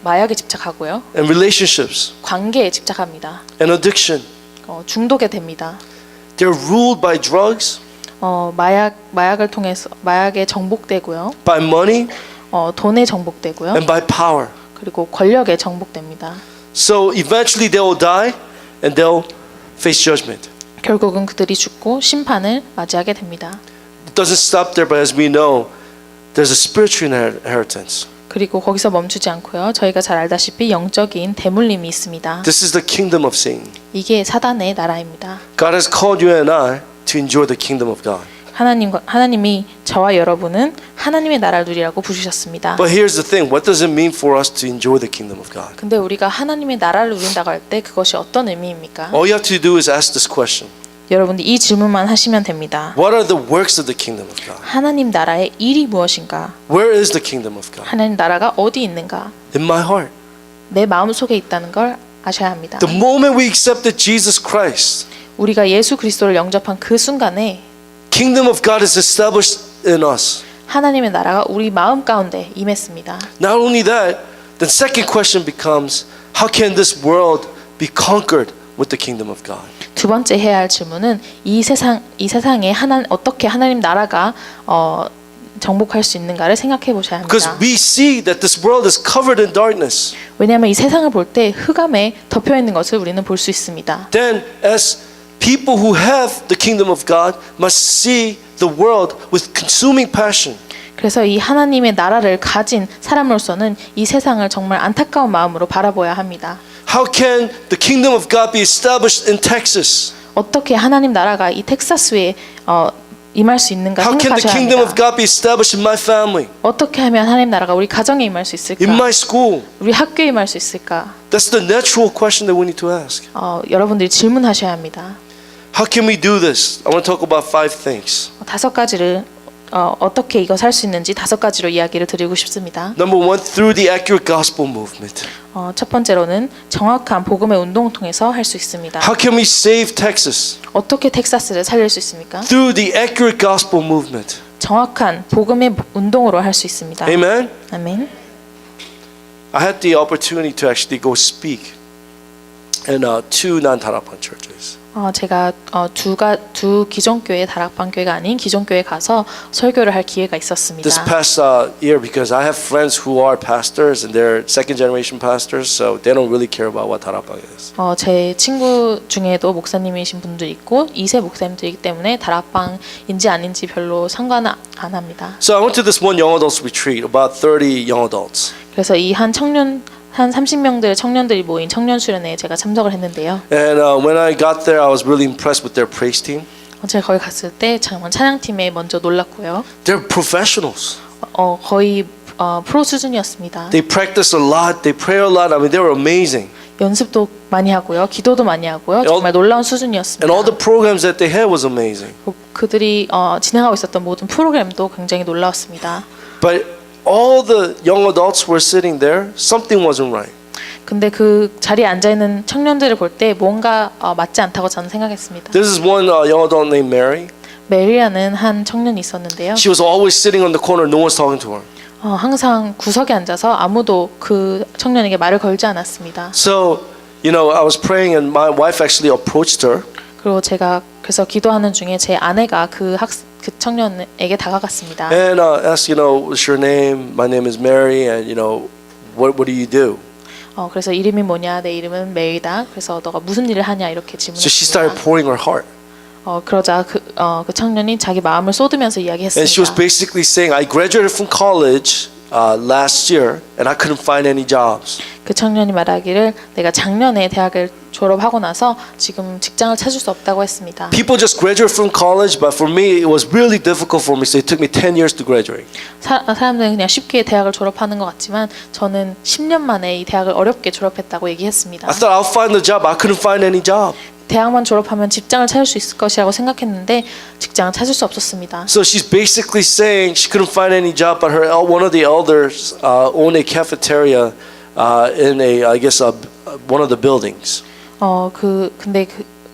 마약에 집착하고요, and relationships, 관계에 집착합니다. and addiction. 중독에 됩니다. They're ruled by drugs, 마약을 통해서 마약에 정복되고요, by money, 돈에 정복되고요. and by power. 그리고 권력에 정복됩니다. So eventually they will die and they'll face judgment. 결국은 그들이 죽고 심판을 맞이하게 됩니다. It doesn't stop there, but as we know, there's a spiritual inheritance. 그리고 거기서 멈추지 않고요. 저희가 잘 알다시피 영적인 대물림이 있습니다. This is the kingdom of Satan. 이게 사단의 나라입니다. God has called you and I to enjoy the kingdom of God. 하나님이 저와 여러분은 하나님의 나라를 누리라고 부르셨습니다. But here's the thing, what does it mean for us to enjoy the kingdom of God? 근데 우리가 하나님의 나라를 누린다고 할 때 그것이 어떤 의미입니까? All you have to do is ask this question. 여러분들 이 질문만 하시면 됩니다. What are the works of the kingdom of God? 하나님 나라의 일이 무엇인가? Where is the kingdom of God? 하나님 나라가 어디 있는가? In my heart. 내 마음 속에 있다는 걸 아셔야 합니다. The moment we accepted Jesus Christ, 우리가 예수 그리스도를 영접한 그 순간에 kingdom of God is established in us. 하나님의 나라가 우리 마음 가운데 임했습니다. Not only that, the second question becomes, how can this world be conquered with the kingdom of God? 두 번째 해야 할 질문은 이 세상에 어떻게 하나님 나라가 정복할 수 있는가를 생각해 보셔야 Because 합니다. we see that this world is covered in darkness. 왜냐하면 이 세상을 볼 때 흑암에 덮여 있는 것을 우리는 볼 수 있습니다. Then as people who have the kingdom of God must see the world with consuming passion. 그래서 이 하나님의 나라를 가진 사람으로서는 이 세상을 정말 안타까운 마음으로 바라봐야 합니다. How can the kingdom of God be established in Texas? 어떻게 하나님 나라가 이 텍사스에 임할 수 있는가 How can the 생각하셔야 kingdom of 합니다. God be established in my family, 어떻게 하면 하나님 나라가 우리 가정에 임할 수 있을까? in my school? 우리 학교에 임할 수 있을까? That's the natural question that we need to ask. 여러분들이 질문하셔야 합니다. How can we do this? I want to talk about 5 things. 5가지를 어떻게 이거 살 수 있는지 5가지로 이야기를 드리고 싶습니다. Number 1, through the accurate gospel movement. 첫 번째로는 정확한 복음의 운동을 통해서 할 수 있습니다. How can we save Texas? 어떻게 텍사스를 살릴 수 있습니까? Through the accurate gospel movement. 정확한 복음의 운동으로 할 수 있습니다. Amen? 아멘. I had the opportunity to actually go speak in 2 non-Tarapan churches. 제가 두 기존 교회 다락방 교회가 아닌 기존 교회 가서 설교를 할 기회가 있었습니다. This past year, because I have friends who are pastors and they're second generation pastors, so they don't really care about what Tarapang is. 제 친구 중에도 목사님이신 분들이 있고 2세 목사님들이기 때문에 다락방인지 아닌지 별로 상관은 안 합니다. So I went to this one young adults retreat, about 30 young adults. 그래서 이 한 30명들의 청년들이 모인 청년 수련회에 제가 참석을 했는데요. And when I got there, I was really impressed with their praise team. 제가 거기 갔을 때 정말 찬양팀에 먼저 놀랐고요. They're professionals. 거의 프로 수준이었습니다. They practice a lot, they pray a lot. I mean, they were amazing. 연습도 많이 하고요. 기도도 많이 하고요. 정말 놀라운 수준이었습니다. And all the programs that they had was amazing. 그들이 진행하고 있었던 모든 프로그램도 굉장히 놀라웠습니다. But all the young adults were sitting there, something wasn't right. 근데 그 자리에 앉아 있는 청년들을 볼 때 뭔가 맞지 않다고 저는 생각했습니다. This is one young adult named Mary. 메리라는 한 청년이 있었는데요. She was always sitting on the corner, no one's talking to her. 항상 구석에 앉아서 아무도 그 청년에게 말을 걸지 않았습니다. So, I was praying and my wife actually approached her. 그리고 제가 그래서 기도하는 중에 제 아내가 그 청년에게 다가갔습니다. And asked, what's your name? My name is Mary, and what do you do? 그래서 이름이 뭐냐? 내 이름은 메리다. 그래서 너가 무슨 일을 하냐? 이렇게 So she started 질문했습니다. pouring her heart. 그러자 그 청년이 자기 마음을 쏟으면서 And she was 이야기했습니다. basically saying, I graduated from college last year, and I couldn't find any jobs. 그 청년이 말하기를 내가 작년에 대학을 졸업하고 나서 지금 직장을 찾을 수 없다고 했습니다. People just graduate from college, but for me, it was really difficult for me, so it took me 10 years to graduate. 사람들은 그냥 쉽게 대학을 졸업하는 것 같지만 저는 10년 만에 이 대학을 어렵게 졸업했다고 얘기했습니다. I thought I'll find the job. I couldn't find any job. 대학만 졸업하면 직장을 찾을 수 있을 것이라고 생각했는데 직장을 찾을 수 없었습니다. So she's basically saying she couldn't find any job, but one of the elders owned a cafeteria in one of the buildings. 근데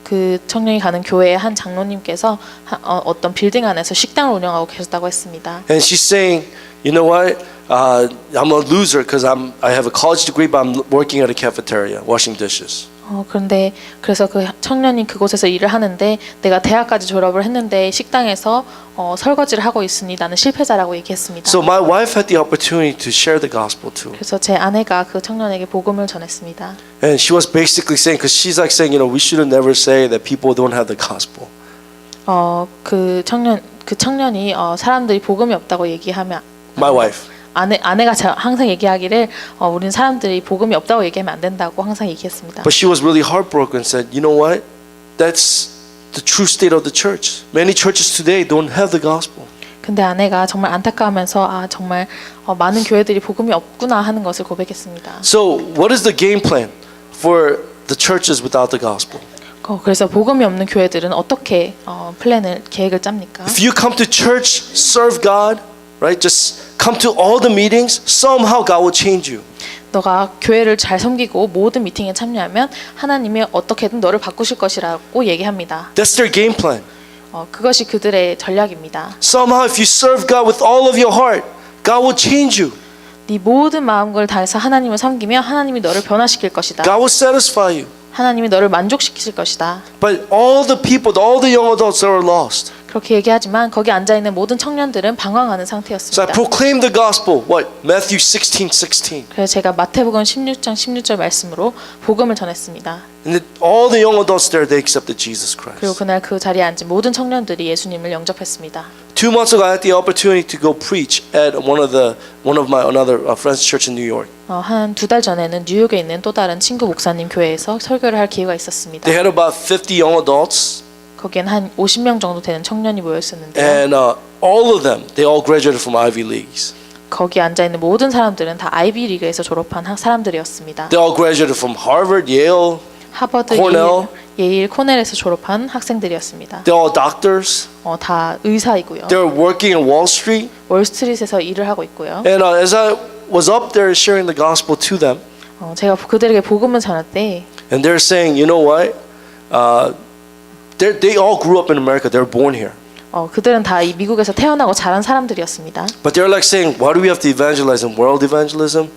그 청년이 가는 교회의 한 장로님께서 어떤 빌딩 안에서 식당을 운영하고 계셨다고 했습니다. And she's saying, you know what? I'm a loser because I have a college degree, but I'm working at a cafeteria, washing dishes. 그런데 그래서 그 청년이 그곳에서 일을 하는데 내가 대학까지 졸업을 했는데 식당에서 설거지를 하고 있으니 나는 실패자라고 얘기했습니다. So my wife had the opportunity to share the gospel to him. 그래서 제 아내가 그 청년에게 복음을 전했습니다. And she was basically saying, because she's like saying, we should have never say that people don't have the gospel. 그 청년이 사람들이 복음이 없다고 얘기하면 My wife. 아내가 항상 얘기하기를 우리는 사람들이 복음이 없다고 얘기하면 안 된다고 항상 얘기했습니다. But she was really heartbroken and said, you know what? That's the true state of the church. Many churches today don't have the gospel. 근데 아내가 정말 안타까워하면서 정말 많은 교회들이 복음이 없구나 하는 것을 고백했습니다. So what is the game plan for the churches without the gospel? 그래서 복음이 없는 교회들은 어떻게 계획을 짭니까? If you come to church, serve God, right? Just come to all the meetings, somehow God will change you. 너가 교회를 잘 섬기고 모든 미팅에 참여하면 하나님이 어떻게든 너를 바꾸실 것이라고 얘기합니다. That's their game plan. 그것이 그들의 전략입니다. Somehow if you serve God with all of your heart, God will change you. 네 모든 마음을 다해서 하나님을 섬기면 하나님이 너를 변화시킬 것이다. God will satisfy you. 하나님이 너를 만족시키실 것이다. But all the people, all the young adults, they were lost. 그렇게 얘기하지만 거기 앉아 있는 모든 청년들은 방황하는 So I 상태였습니다. proclaim the gospel. What? Matthew 16:16. 그래서 제가 마태복음 16장 16절 말씀으로 복음을 전했습니다. And all the young adults there, they accepted Jesus Christ. 그리고 그날 그 자리에 앉은 모든 청년들이 예수님을 영접했습니다. 2 months ago, I had the opportunity to go preach at one of my another friend's church in New York. 한 2달 전에는 뉴욕에 있는 또 다른 친구 목사님 교회에서 설교를 할 기회가 있었습니다. They had about 50 young adults, 거기엔 한 50명 정도 되는 청년이 모여 있었는데요. and all of them, they all graduated from Ivy Leagues. 거기 앉아 있는 모든 사람들은 다 아이비 리그에서 졸업한 사람들이었습니다. They all graduated from Harvard, Yale. 하버드, Cornell. 예일, 코넬에서 졸업한 학생들이었습니다. They're all doctors. 다 의사이고요. They're working in Wall Street. 월스트리트에서 일을 하고 있고요. And as I was up there sharing the gospel to them, 제가 그들에게 복음을 전할 때 and they're saying, you know what? They all grew up in America. They were born here. 그들은 다 이 미국에서 태어나고 자란 사람들이었습니다. But they're like saying, why do we have to evangelize in world evangelism?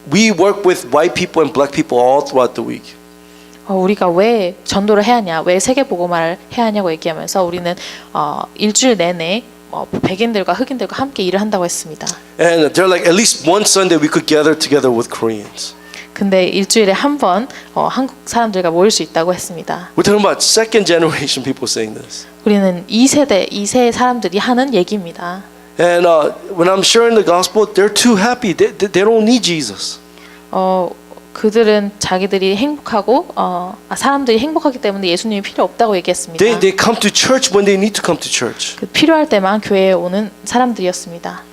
We work with white people and black people all throughout the week. 우리가 왜 전도를 해야 하냐, 왜 세계 복음화를 해야 하냐고 얘기하면서 우리는 일주일 내내 백인들과 흑인들과 함께 일을 한다고 했습니다. And they're like, at least one Sunday we could gather together with Koreans. 근데 일주일에 한 번 한국 사람들과 모일 수 있다고 했습니다. We're talking about second generation people saying this. 우리는 2세 사람들이 하는 얘기입니다. And when I'm sharing the gospel, they're too happy. They don't need Jesus. 그들은 자기들이 행복하고 사람들이 행복하기 때문에 예수님이 필요 없다고 얘기했습니다. They come to church when they need to come to church. 필요할 때만 교회에 오는 사람들이었습니다.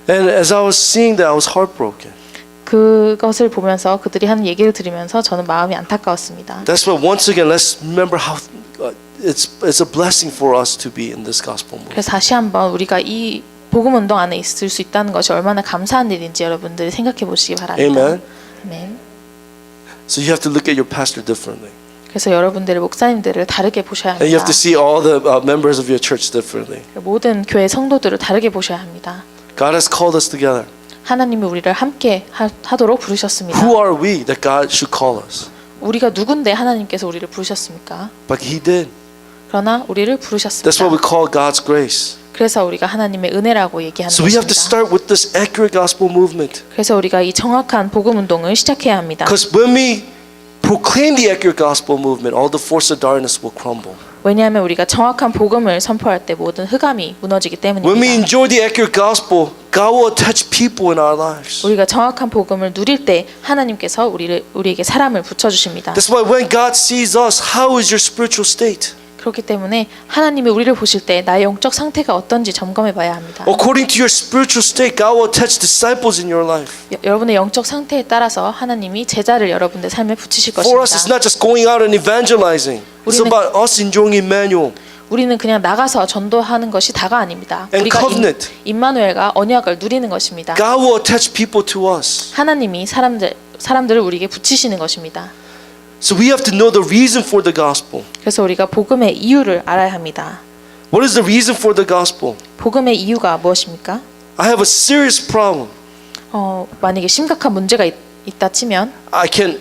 And as I was seeing that, I was heartbroken. 그것을 보면서 그들이 하는 얘기를 들으면서 저는 마음이 안타까웠습니다. That's why once again, let's remember how it's a blessing for us to be in this gospel movement. 그래서 다시 한번 우리가 이 복음 운동 안에 있을 수 있다는 것이 얼마나 감사한 일인지 여러분들이 생각해 보시기 바랍니다. Amen. 아멘. So you have to look at your pastor differently. 그래서 여러분들의 목사님들을 다르게 보셔야 And you 합니다. have to see all the members of your church differently. 모든 교회 성도들을 다르게 보셔야 합니다. God has called us together. 하나님이 우리를 함께 하도록 부르셨습니다. Who are we that God should call us? 우리가 누군데 하나님께서 우리를 부르셨습니까? But He did. 그러나 우리를 That's what we 부르셨습니다. call God's grace. 그래서 우리가 하나님의 은혜라고 얘기하는 So we have to 것입니다. start with this accurate gospel movement. 그래서 우리가 이 정확한 복음 운동을 시작해야 합니다. Because when we proclaim the accurate gospel movement, all the force of darkness will crumble. 왜냐하면 우리가 정확한 복음을 선포할 때 모든 흑암이 무너지기 When we 때문입니다. enjoy the accurate gospel, God will attach people in our lives. 우리가 정확한 복음을 누릴 때 하나님께서 우리에게 사람을 붙여주십니다. That's why when God sees us, how is your spiritual state? 그렇기 때문에 하나님이 우리를 보실 때 나의 영적 상태가 어떤지 점검해 봐야 합니다. According to your spiritual state, God will attach disciples in your life. 여러분의 영적 상태에 따라서 하나님이 제자를 여러분의 삶에 붙이실 For us, it's 것입니다. not just going out and evangelizing. It's 우리는- about us enjoying Emmanuel. 우리는 그냥 나가서 전도하는 것이 다가 아닙니다. And 우리가 covenant. 임마누엘과 언약을 누리는 것입니다. God will attach people to us. 하나님이 사람들을 우리에게 붙이시는 것입니다. So we have to know the reason for the gospel. 그래서 우리가 복음의 이유를 알아야 합니다. What is the reason for the gospel? 복음의 이유가 무엇입니까? I have a serious problem. 만약에 심각한 문제가 있다 치면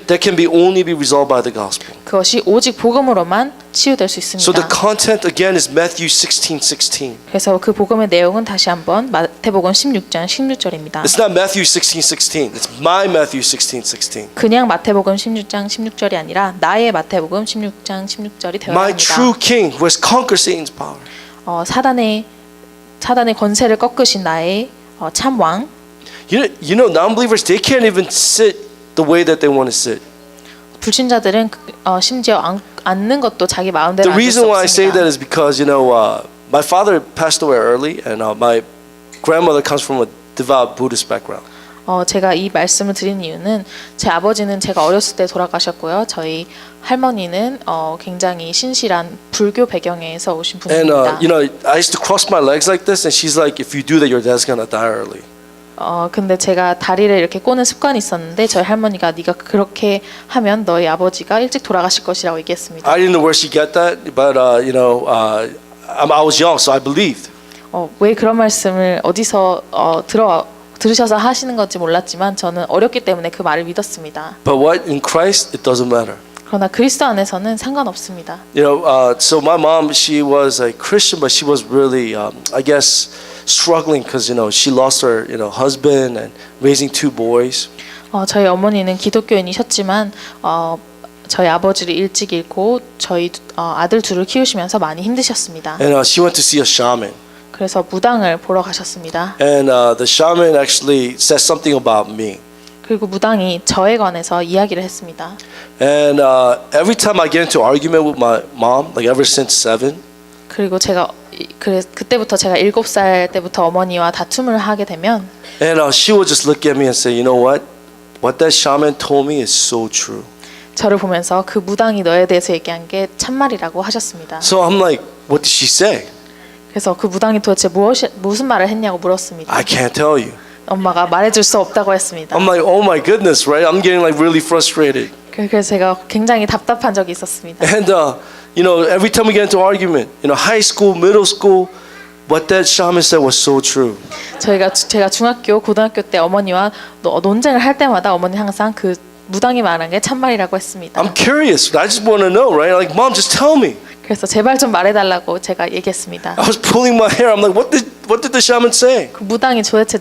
that can be only be resolved by the gospel. 그것이 오직 복음으로만 치유될 수 So the 있습니다. content again is Matthew 16:16. 그래서 그 복음의 내용은 다시 한번 마태복음 16장 16절입니다. It's not Matthew 16:16. It's my Matthew 16:16. 그냥 마태복음 16장 16절이 아니라 나의 마태복음 16장 16절이 되어야 My 합니다. true king who has conquered Satan's power. 사단의 권세를 꺾으신 나의 참 왕. You know, non-believers, they can't even sit the way that they want to sit. 불신자들은 심지어 앉는 것도 자기 마음대로 The 앉을 수 reason why I say that 없습니다. is because, you know, my father passed away early, and my grandmother comes from a devout Buddhist background. 제가 이 말씀을 드린 이유는 제 아버지는 제가 어렸을 때 돌아가셨고요. 저희 할머니는 굉장히 신실한 불교 배경에서 오신 And, 분입니다. you know, I used to cross my legs like this, and she's like, if you do that, your dad's gonna die early. 근데 제가 다리를 이렇게 꼬는 습관이 있었는데 저희 할머니가 네가 그렇게 하면 너희 아버지가 일찍 돌아가실 것이라고 얘기했습니다. I didn't know where she got that, but, you know, I was young, so I believed. 왜 그런 말씀을 어디서 들으셔서 하시는 건지 몰랐지만 저는 어렸기 때문에 그 말을 믿었습니다. But what? In Christ, it doesn't matter. 그러나 그리스도 안에서는 상관없습니다. You know, so my mom, she was a Christian, but she was really, I guess, struggling because, you know, she lost her, you know, husband and raising two boys. 저희 어머니는 기독교인이셨지만 저희 아버지를 일찍 잃고 저희 아들 둘을 키우시면서 많이 힘드셨습니다. And she went to see a shaman. 그래서 무당을 보러 가셨습니다. And the shaman actually said something about me. 그리고 무당이 저에 관해서 이야기를 했습니다. And every time I get into argument with my mom, like ever since 7, 그리고 그때부터 제가 7살 때부터 어머니와 다툼을 하게 되면 and she would just look at me and say, you know what? What that shaman told me is so true. 저를 보면서 그 무당이 너에 대해서 얘기한 게 참말이라고 하셨습니다. So I'm like, what did she say? 그래서 그 무당이 도대체 무슨 말을 했냐고 물었습니다. I can't tell you. 엄마가 말해줄 수 없다고 했습니다. I'm like, oh my goodness, right? I'm getting like really frustrated. 그래서 제가 굉장히 답답한 적이 있었습니다. And you know, every time we get into argument, you know, high school, middle school, what that shaman said was so true. 제가 중학교, 고등학교 때 어머니와 논쟁을 할 때마다 어머니 항상 그 무당이 말한 게 참말이라고 했습니다. I'm curious. I just want to know, right? Like, mom, just tell me. 그래서 제발 좀 말해달라고 제가 얘기했습니다. I was pulling my hair. I'm like, what did the shaman say? 그 무당이 도대체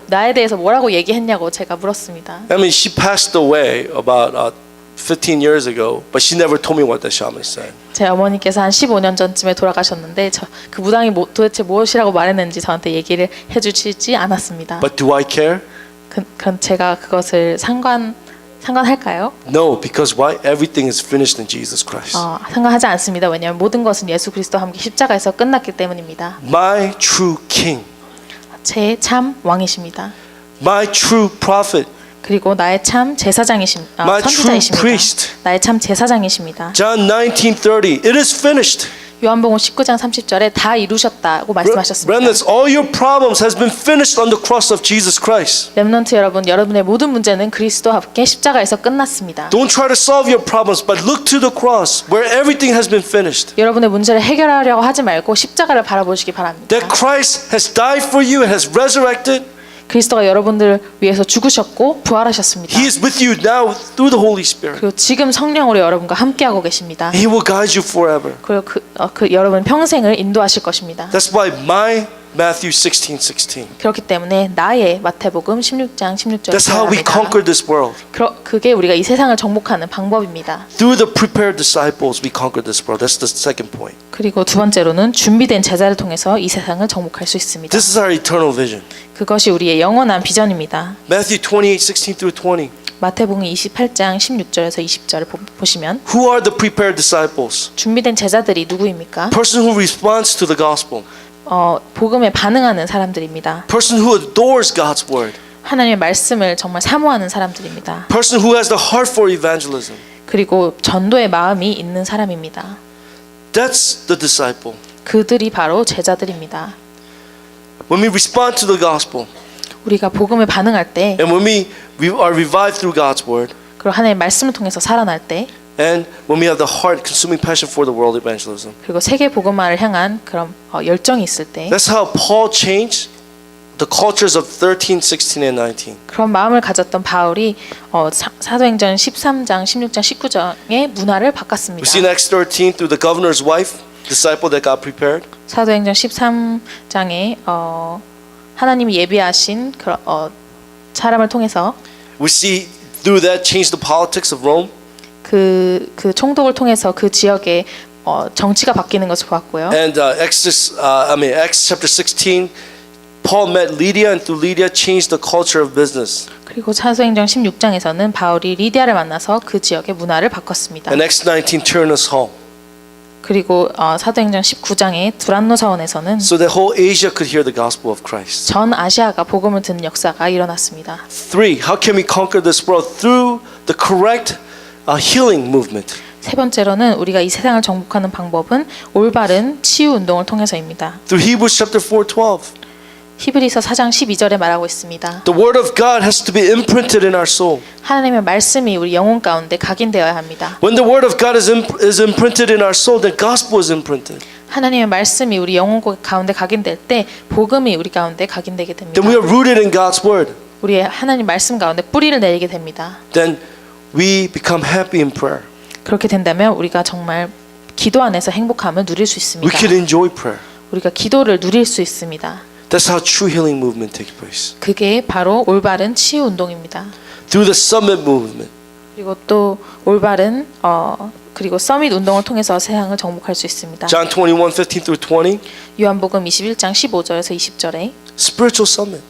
나에 대해서 뭐라고 얘기했냐고 제가 물었습니다. I mean, she passed away about 15 years ago, but she never told me what the shaman said. 제 어머니께서 한 15년 전쯤에 돌아가셨는데 그 무당이 도대체 무엇이라고 말했는지 저한테 얘기를 해주시지 않았습니다. But do I care? 그럼 제가 그것을 상관할까요? No, because why? Everything is finished in Jesus Christ. 상관하지 않습니다. 왜냐하면 모든 것은 예수 그리스도와 함께 십자가에서 끝났기 때문입니다. My true king, 제 참 왕이십니다. my true prophet, 그리고 나의 참 제사장이십니다. My true 선지자이십니다. priest. 나의 참 제사장이십니다. John 19:30. It is finished. 요한복음 19장 30절에 다 이루셨다고 말씀하셨습니다. Remnants, all your problems has been finished on the cross of Jesus Christ. 렘넌트 여러분의 모든 문제는 그리스도와 함께 십자가에서 끝났습니다. Don't try to solve your problems, but look to the cross where everything has been finished. 여러분의 문제를 해결하려고 하지 말고 십자가를 바라보시기 바랍니다. That Christ has died for you and has resurrected. 그리스도가 여러분들을 위해서 죽으셨고 부활하셨습니다. He is with you now through the Holy Spirit. 그리고 지금 성령으로 여러분과 함께하고 계십니다. He will guide you forever. 그리고 여러분 평생을 인도하실 것입니다. That's why my Matthew 16:16. 그렇기 때문에 나의 마태복음 16장 16절을 That's how we conquer this world. 그게 우리가 이 세상을 정복하는 방법입니다. Through the prepared disciples, we conquer this world. That's the second point. 그리고 두 번째로는 준비된 제자를 통해서 이 세상을 정복할 수 있습니다. This is our eternal vision. 그것이 우리의 영원한 비전입니다. Matthew 28:16-20. 마태복음 28장 16절에서 20절을 보시면 Who are the prepared disciples? 준비된 제자들이 누구입니까? Person who responds to the gospel. 복음에 반응하는 사람들입니다. Person who adores God's word. 하나님의 말씀을 정말 사모하는 사람들입니다. Person who has the heart for evangelism. 그리고 전도의 마음이 있는 사람입니다. That's the disciple. 그들이 바로 제자들입니다. When we respond to the gospel, 우리가 복음에 반응할 때, and when we are revived through God's word, 그리고 하나님의 말씀을 통해서 살아날 때, and when we have the heart consuming passion for the world evangelism. 그리고 세계 복음화를 향한 그런 열정이 있을 때, That's how Paul changed the cultures of 13, 16, and 19. 그런 마음을 가졌던 바울이 사도행전 13장, 16장, 19장의 문화를 We 바꿨습니다. see in Acts 13 through the governor's wife, disciple that God prepared. 사도행전 13장에 하나님이 예비하신 사람을 통해서 We see through that change the politics of Rome. 그 총독을 통해서 그 지역의 정치가 바뀌는 것을 보았고요. And Acts chapter 16, Paul met Lydia, and through Lydia changed the culture of business. 그리고 사도행전 16장에서는 바울이 리디아를 만나서 그 지역의 문화를 바꿨습니다. And Acts 19, Tyrannus Hall. 그리고 사도행전 19장의 두란노 사원에서는 So that whole Asia could hear the gospel of Christ. 전 아시아가 복음을 듣는 역사가 일어났습니다. 3, how can we conquer this world? Through the correct healing movement. 세 번째로는 우리가 이 세상을 정복하는 방법은 올바른 치유 운동을 통해서입니다. Through Hebrews chapter 4:12. 히브리서 4장 12절에 말하고 있습니다. The word of God has to be imprinted in our soul. 하나님의 말씀이 우리 영혼 가운데 각인되어야 합니다. When the word of God is imprinted in our soul, then gospel is imprinted. 하나님의 말씀이 우리 영혼 가운데 각인될 때 복음이 우리 가운데 각인되게 됩니다. Then we are rooted in God's word. 우리의 하나님 말씀 가운데 뿌리를 내리게 됩니다. Then we become happy in prayer. 그렇게 된다면 우리가 정말 기도 안에서 행복함을 누릴 수 We 있습니다. can enjoy prayer. 우리가 기도를 누릴 수 있습니다. That's how true healing movement takes place. 그게 바로 올바른 치유 운동입니다. Through the summit movement. 그리고 또 올바른 그리고 서밋 운동을 통해서 세상을 정복할 수 있습니다. John 21:15 through 20. 요한복음 21장 15절에서 20절에 Spiritual summit.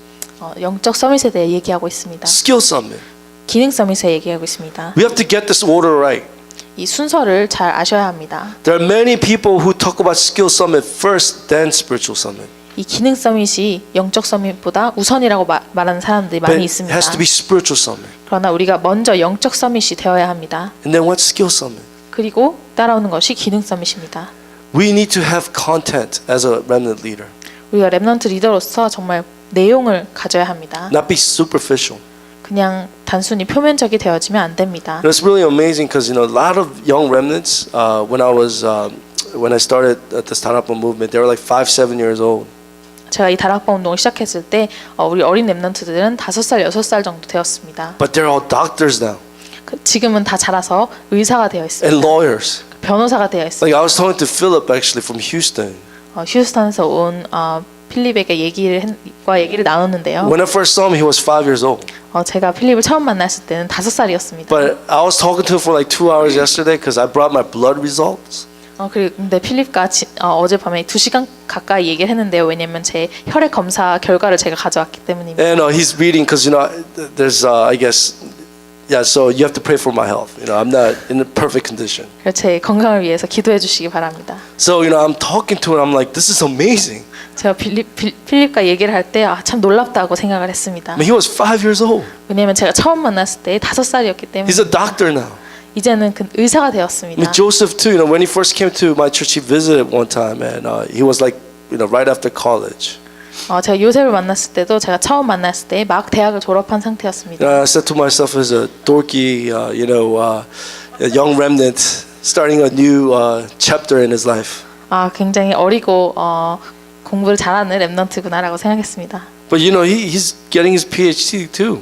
영적 서밋에 대해 얘기하고 있습니다. Skill summit. 기능 서밋에 얘기하고 있습니다. We have to get this order right. 이 순서를 잘 아셔야 합니다. There are many people who talk about skill summit first, then spiritual summit. 이 기능 서밋이 영적 서밋보다 우선이라고 말하는 사람들이 But 많이 it 있습니다. has to be spiritual summit. 그러나 우리가 먼저 영적 서밋이 되어야 합니다. And then what's skill summit? 그리고 따라오는 것이 기능 서밋입니다. We need to have content as a remnant leader, 우리가 렘넌트 리더로서 정말 내용을 가져야 합니다. not be superficial. 그냥 단순히 표면적이 되어지면 안 됩니다. And it's really amazing because a lot of young remnants when I started at the startup movement, they were like 5, 7 years old. 제가 이 다락방 운동을 시작했을 때 우리 어린 렘넌트들은 5살, 6살 정도 되었습니다. But they're all doctors now 지금은 다 자라서 의사가 되어 and 있습니다. lawyers. 변호사가 되어 있습니다. Like I was talking to Philip actually from Houston. 휴스턴에서 온 필립에게 얘기를 나눴는데요. When I first saw him, he was 5 years old. 제가 필립을 처음 만났을 때는 5살이었습니다. But I was talking to him for like 2 hours yesterday because I brought my blood results. 근데 필립과 어젯밤에 2시간 가까이 얘기를 했는데요. 왜냐면 제 혈액 검사 결과를 제가 가져왔기 때문입니다. And he's reading because there's I guess so you have to pray for my health. I'm not in a perfect condition. 그래서 제 건강을 위해서 기도해 주시기 바랍니다. So I'm talking to him. I'm like, this is amazing. 제가 필립과 얘기를 할 때 참 놀랍다고 생각을 했습니다. I mean, he was 5 years old. 왜냐면 제가 처음 만났을 때 5살이었기 때문에 He's a doctor now. 이제는 그 의사가 I 되었습니다. mean, Joseph too. When he first came to my church, he visited one time, and he was like, right after college. 제가 요셉을 만났을 때도 제가 처음 만났을 때 막 대학을 졸업한 상태였습니다. I said to myself as a dorky, a young remnant, starting a new chapter in his life. 굉장히 어리고 공부를 잘하는 렘넌트구나라고 생각했습니다. But he's getting his PhD too.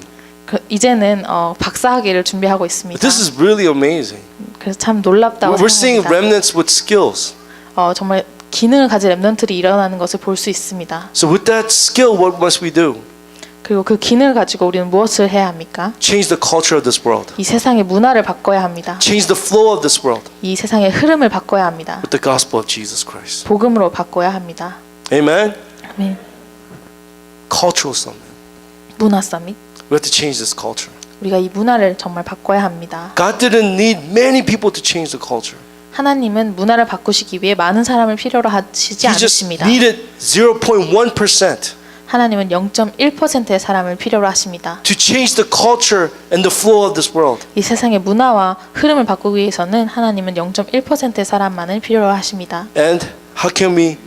이제는 박사학위를 준비하고 있습니다. This is really amazing. 그래서 참 놀랍다고 We're seeing 생각합니다. remnants with skills. 정말 기능을 가진 렘넌트들이 일어나는 것을 볼 수 있습니다. So with that skill, what must we do? 그리고 그 기능을 가지고 우리는 무엇을 해야 합니까? Change the culture of this world. 이 세상의 문화를 바꿔야 합니다. Change the flow of this world 이 세상의 흐름을 바꿔야 합니다. with the gospel of Jesus Christ. 복음으로 바꿔야 합니다. Amen? 아멘. Cultural summit. 문화 서밋. We have to change this culture. 우리가 이 문화를 정말 바꿔야 합니다. God didn't need many people to change the culture. 하나님은 문화를 바꾸시기 위해 많은 사람을 필요로 하시지 He just 않으십니다. needed 0.1% 하나님은 0.1%의 사람을 필요로 하십니다. to change the culture and the flow of this world. 이 세상의 문화와 흐름을 바꾸기 위해서는 하나님은 0.1%의 사람만을 필요로 하십니다. And how can we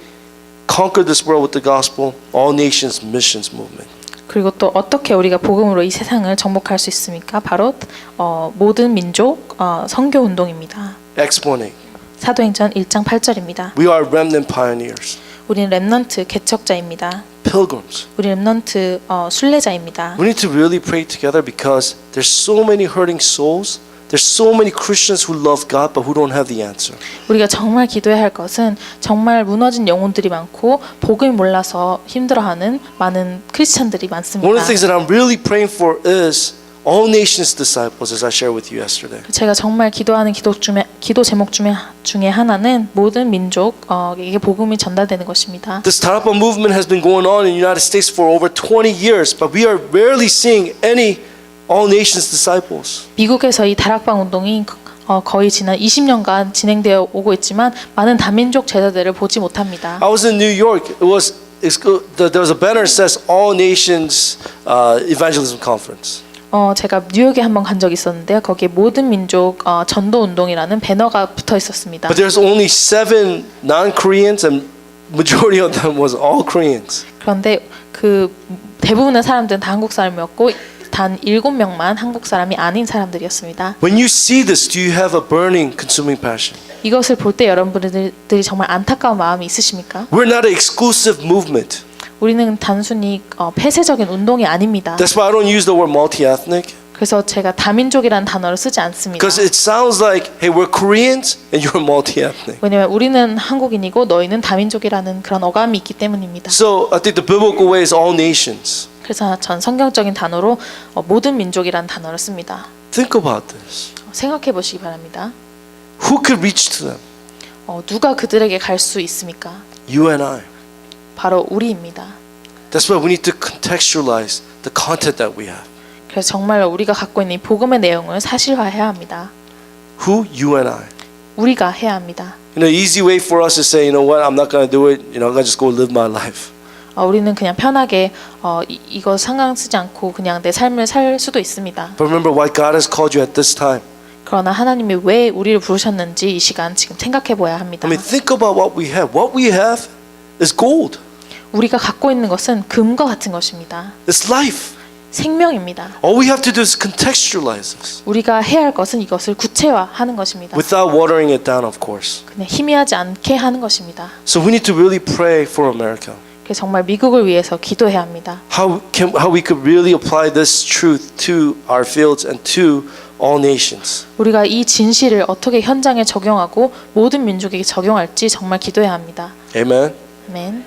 conquer this world with the gospel? All nations missions movement. 그리고 또 어떻게 우리가 복음으로 이 세상을 정복할 수 있습니까? 바로 모든 민족 선교 운동입니다. Acts 1:8. 사도행전 1장 8절입니다. We are remnant pioneers. 우리는 렘넌트 개척자입니다. pilgrims. 우리 렘넌트 순례자입니다. We need to really pray together because there's so many hurting souls. There's so many Christians who love God but who don't have the answer. 우리가 정말 기도해야 할 것은 정말 무너진 영혼들이 많고 복을 몰라서 힘들어하는 많은 크리스찬들이 많습니다. One of the things that I'm really praying for is all nations disciples, as I shared with you yesterday. 제가 정말 기도하는 기도 제목 중에 하나는 모든 민족에게 복음이 전달되는 것입니다. This Tarapa movement has been going on in the United States for over 20 years, but we are rarely seeing any all nations disciples. 미국에서 이 다락방 운동이 거의 지난 20년간 진행되어 오고 있지만 많은 다민족 제자들을 보지 못합니다. I was in New York. There was a banner that says All Nations Evangelism Conference. 제가 뉴욕에 한번 간 적이 있었는데요. 거기에 모든 민족 전도 운동이라는 배너가 붙어 있었습니다. But there's only 7 non-Koreans, and majority of them was all Koreans. 그런데 그 대부분의 사람들은 다 한국 사람이었고 단 7명만 한국 사람이 아닌 사람들이었습니다. When you see this, do you have a burning, consuming passion? 이것을 볼 때 여러분들이 정말 안타까운 마음이 있으십니까? We're not an exclusive movement. 우리는 단순히 폐쇄적인 운동이 아닙니다. That's why I don't use the word multi-ethnic. 그래서 제가 다민족이라는 단어를 쓰지 않습니다. Because it sounds like, hey, we're Koreans and you're multi-ethnic. 왜냐하면 우리는 한국인이고 너희는 다민족이라는 그런 어감이 있기 때문입니다. So I think the biblical way is all nations. 그래서 전 성경적인 단어로 모든 민족이라는 단어를 씁니다. Think about this. 생각해 보시기 바랍니다. Who could reach to them? 누가 그들에게 갈 수 있습니까? You and I. 바로 우리입니다. That's why we need to contextualize the content that we have. 그래서 정말 우리가 갖고 있는 이 복음의 내용을 사실화해야 합니다. Who? You and I. 우리가 해야 합니다. You know, easy way for us to say, you know what, I'm not going to do it. You know, I'm going to just go live my life. 우리는 그냥 편하게 이거 상관 쓰지 않고 그냥 내 삶을 살 수도 있습니다. But remember why God has called you at this time. 그러나 하나님이 왜 우리를 부르셨는지 이 시간 지금 생각해 보아야 합니다. I mean, think about what we have. What we have is gold. 우리가 갖고 있는 것은 금과 같은 것입니다. It's life. 생명입니다. All we have to do is contextualize this 우리가 해야 할 것은 이것을 구체화하는 것입니다. without watering it down, of course. 그냥 희미하지 않게 하는 것입니다. So we need to really pray for America. 그래서 정말 미국을 위해서 기도해야 합니다. How we could really apply this truth to our fields and to all nations. 우리가 이 진실을 어떻게 현장에 적용하고 모든 민족에게 적용할지 정말 기도해야 합니다. Amen. 아멘.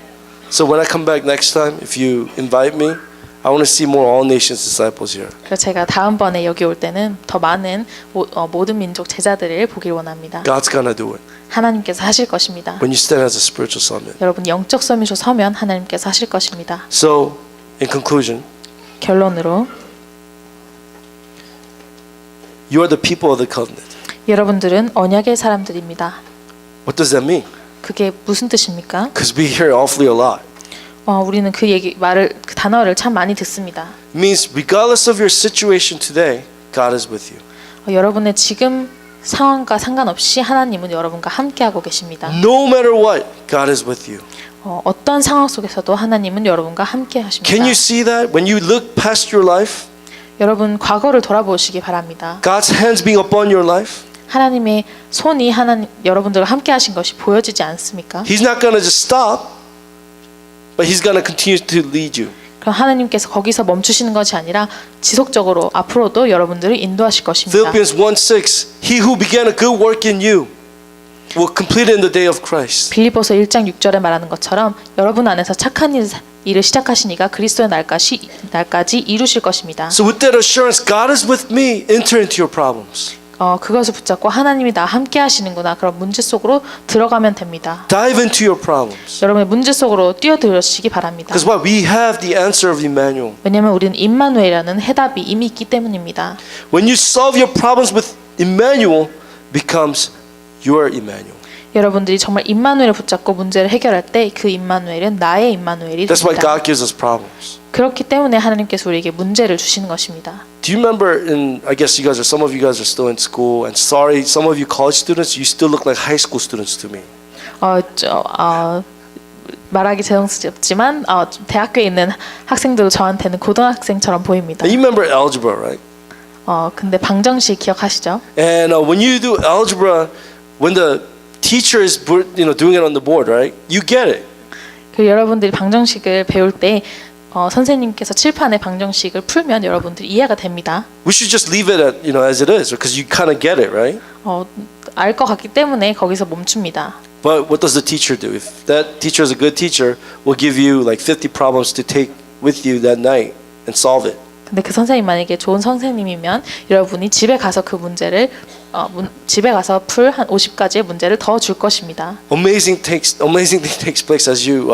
So when I come back next time, if you invite me, I want to see more all nations disciples here. 그래서 제가 다음번에 여기 올 때는 더 많은 모든 민족 제자들을 보길 원합니다. God's gonna do it. 하나님께서 하실 것입니다. When you stand as a spiritual summit. 여러분 영적 서밋으로 서면 하나님께서 하실 것입니다. So, in conclusion, 결론으로 you are the people of the covenant. 여러분들은 언약의 사람들입니다. What does that mean? 그게 무슨 뜻입니까? Because we hear awfully a lot. 우리는 그 단어를 참 많이 듣습니다. It means regardless of your situation today, God is with you. 여러분의 지금 상황과 상관없이 하나님은 여러분과 함께하고 계십니다. No matter what, God is with you. 어떤 상황 속에서도 하나님은 여러분과 함께 하십니다. Can you see that when you look past your life? 여러분 과거를 돌아보시기 바랍니다. God's hands being upon your life. 하나님의 손이 여러분들과 함께 하신 것이 보여지지 않습니까? He's not going to just stop, but He's going to continue to lead you. 그럼 하나님께서 거기서 멈추시는 것이 아니라 지속적으로 앞으로도 여러분들을 인도하실 것입니다. Philippians 1:6, He who began a good work in you will complete it in the day of Christ. 빌립보서 1장 6절에 말하는 것처럼 여러분 안에서 착한 일을 시작하신 이가 그리스도의 날까지 이루실 것입니다. So with that assurance, God is with me, enter into your problems. 그것을 붙잡고 하나님이 나 함께 하시는구나. 그런 문제 속으로 들어가면 됩니다. Dive into your problems. 여러분의 문제 속으로 뛰어들으시기 바랍니다. Because what? We have the answer of Emmanuel. 왜냐하면 우리는 임마누엘이라는 해답이 이미 있기 때문입니다. When you solve your problems with Emmanuel, becomes your Emmanuel. 여러분들이 정말 임마누엘을 붙잡고 문제를 해결할 때 그 임마누엘은 나의 임마누엘이 That's why 됩니다. God gives us problems. 그렇기 때문에 하나님께서 우리에게 문제를 주시는 것입니다. Do you remember I guess some of you guys are still in school, and sorry, some of you college students, you still look like high school students to me. 말하기 죄송스럽지만 대학교에 있는 학생들도 저한테는 고등학생처럼 보입니다. And you remember algebra, right? 근데 방정식 기억하시죠? And when you do algebra, when the teacher is doing it on the board, right? You get it. 그 여러분들이 방정식을 배울 때 선생님께서 칠판에 방정식을 풀면 여러분들이 이해가 됩니다. We should just leave it at, as it is, because you kind of get it, right? 알 것 같기 때문에 거기서 멈춥니다. But what does the teacher do? If that teacher is a good teacher, will give you like 50 problems to take with you that night and solve it. 근데 그 선생님 만약에 좋은 선생님이면 여러분이 집에 가서 그 문제를 집에 가서 풀 한 50가지의 문제를 더 줄 것입니다. Amazing thing takes place as you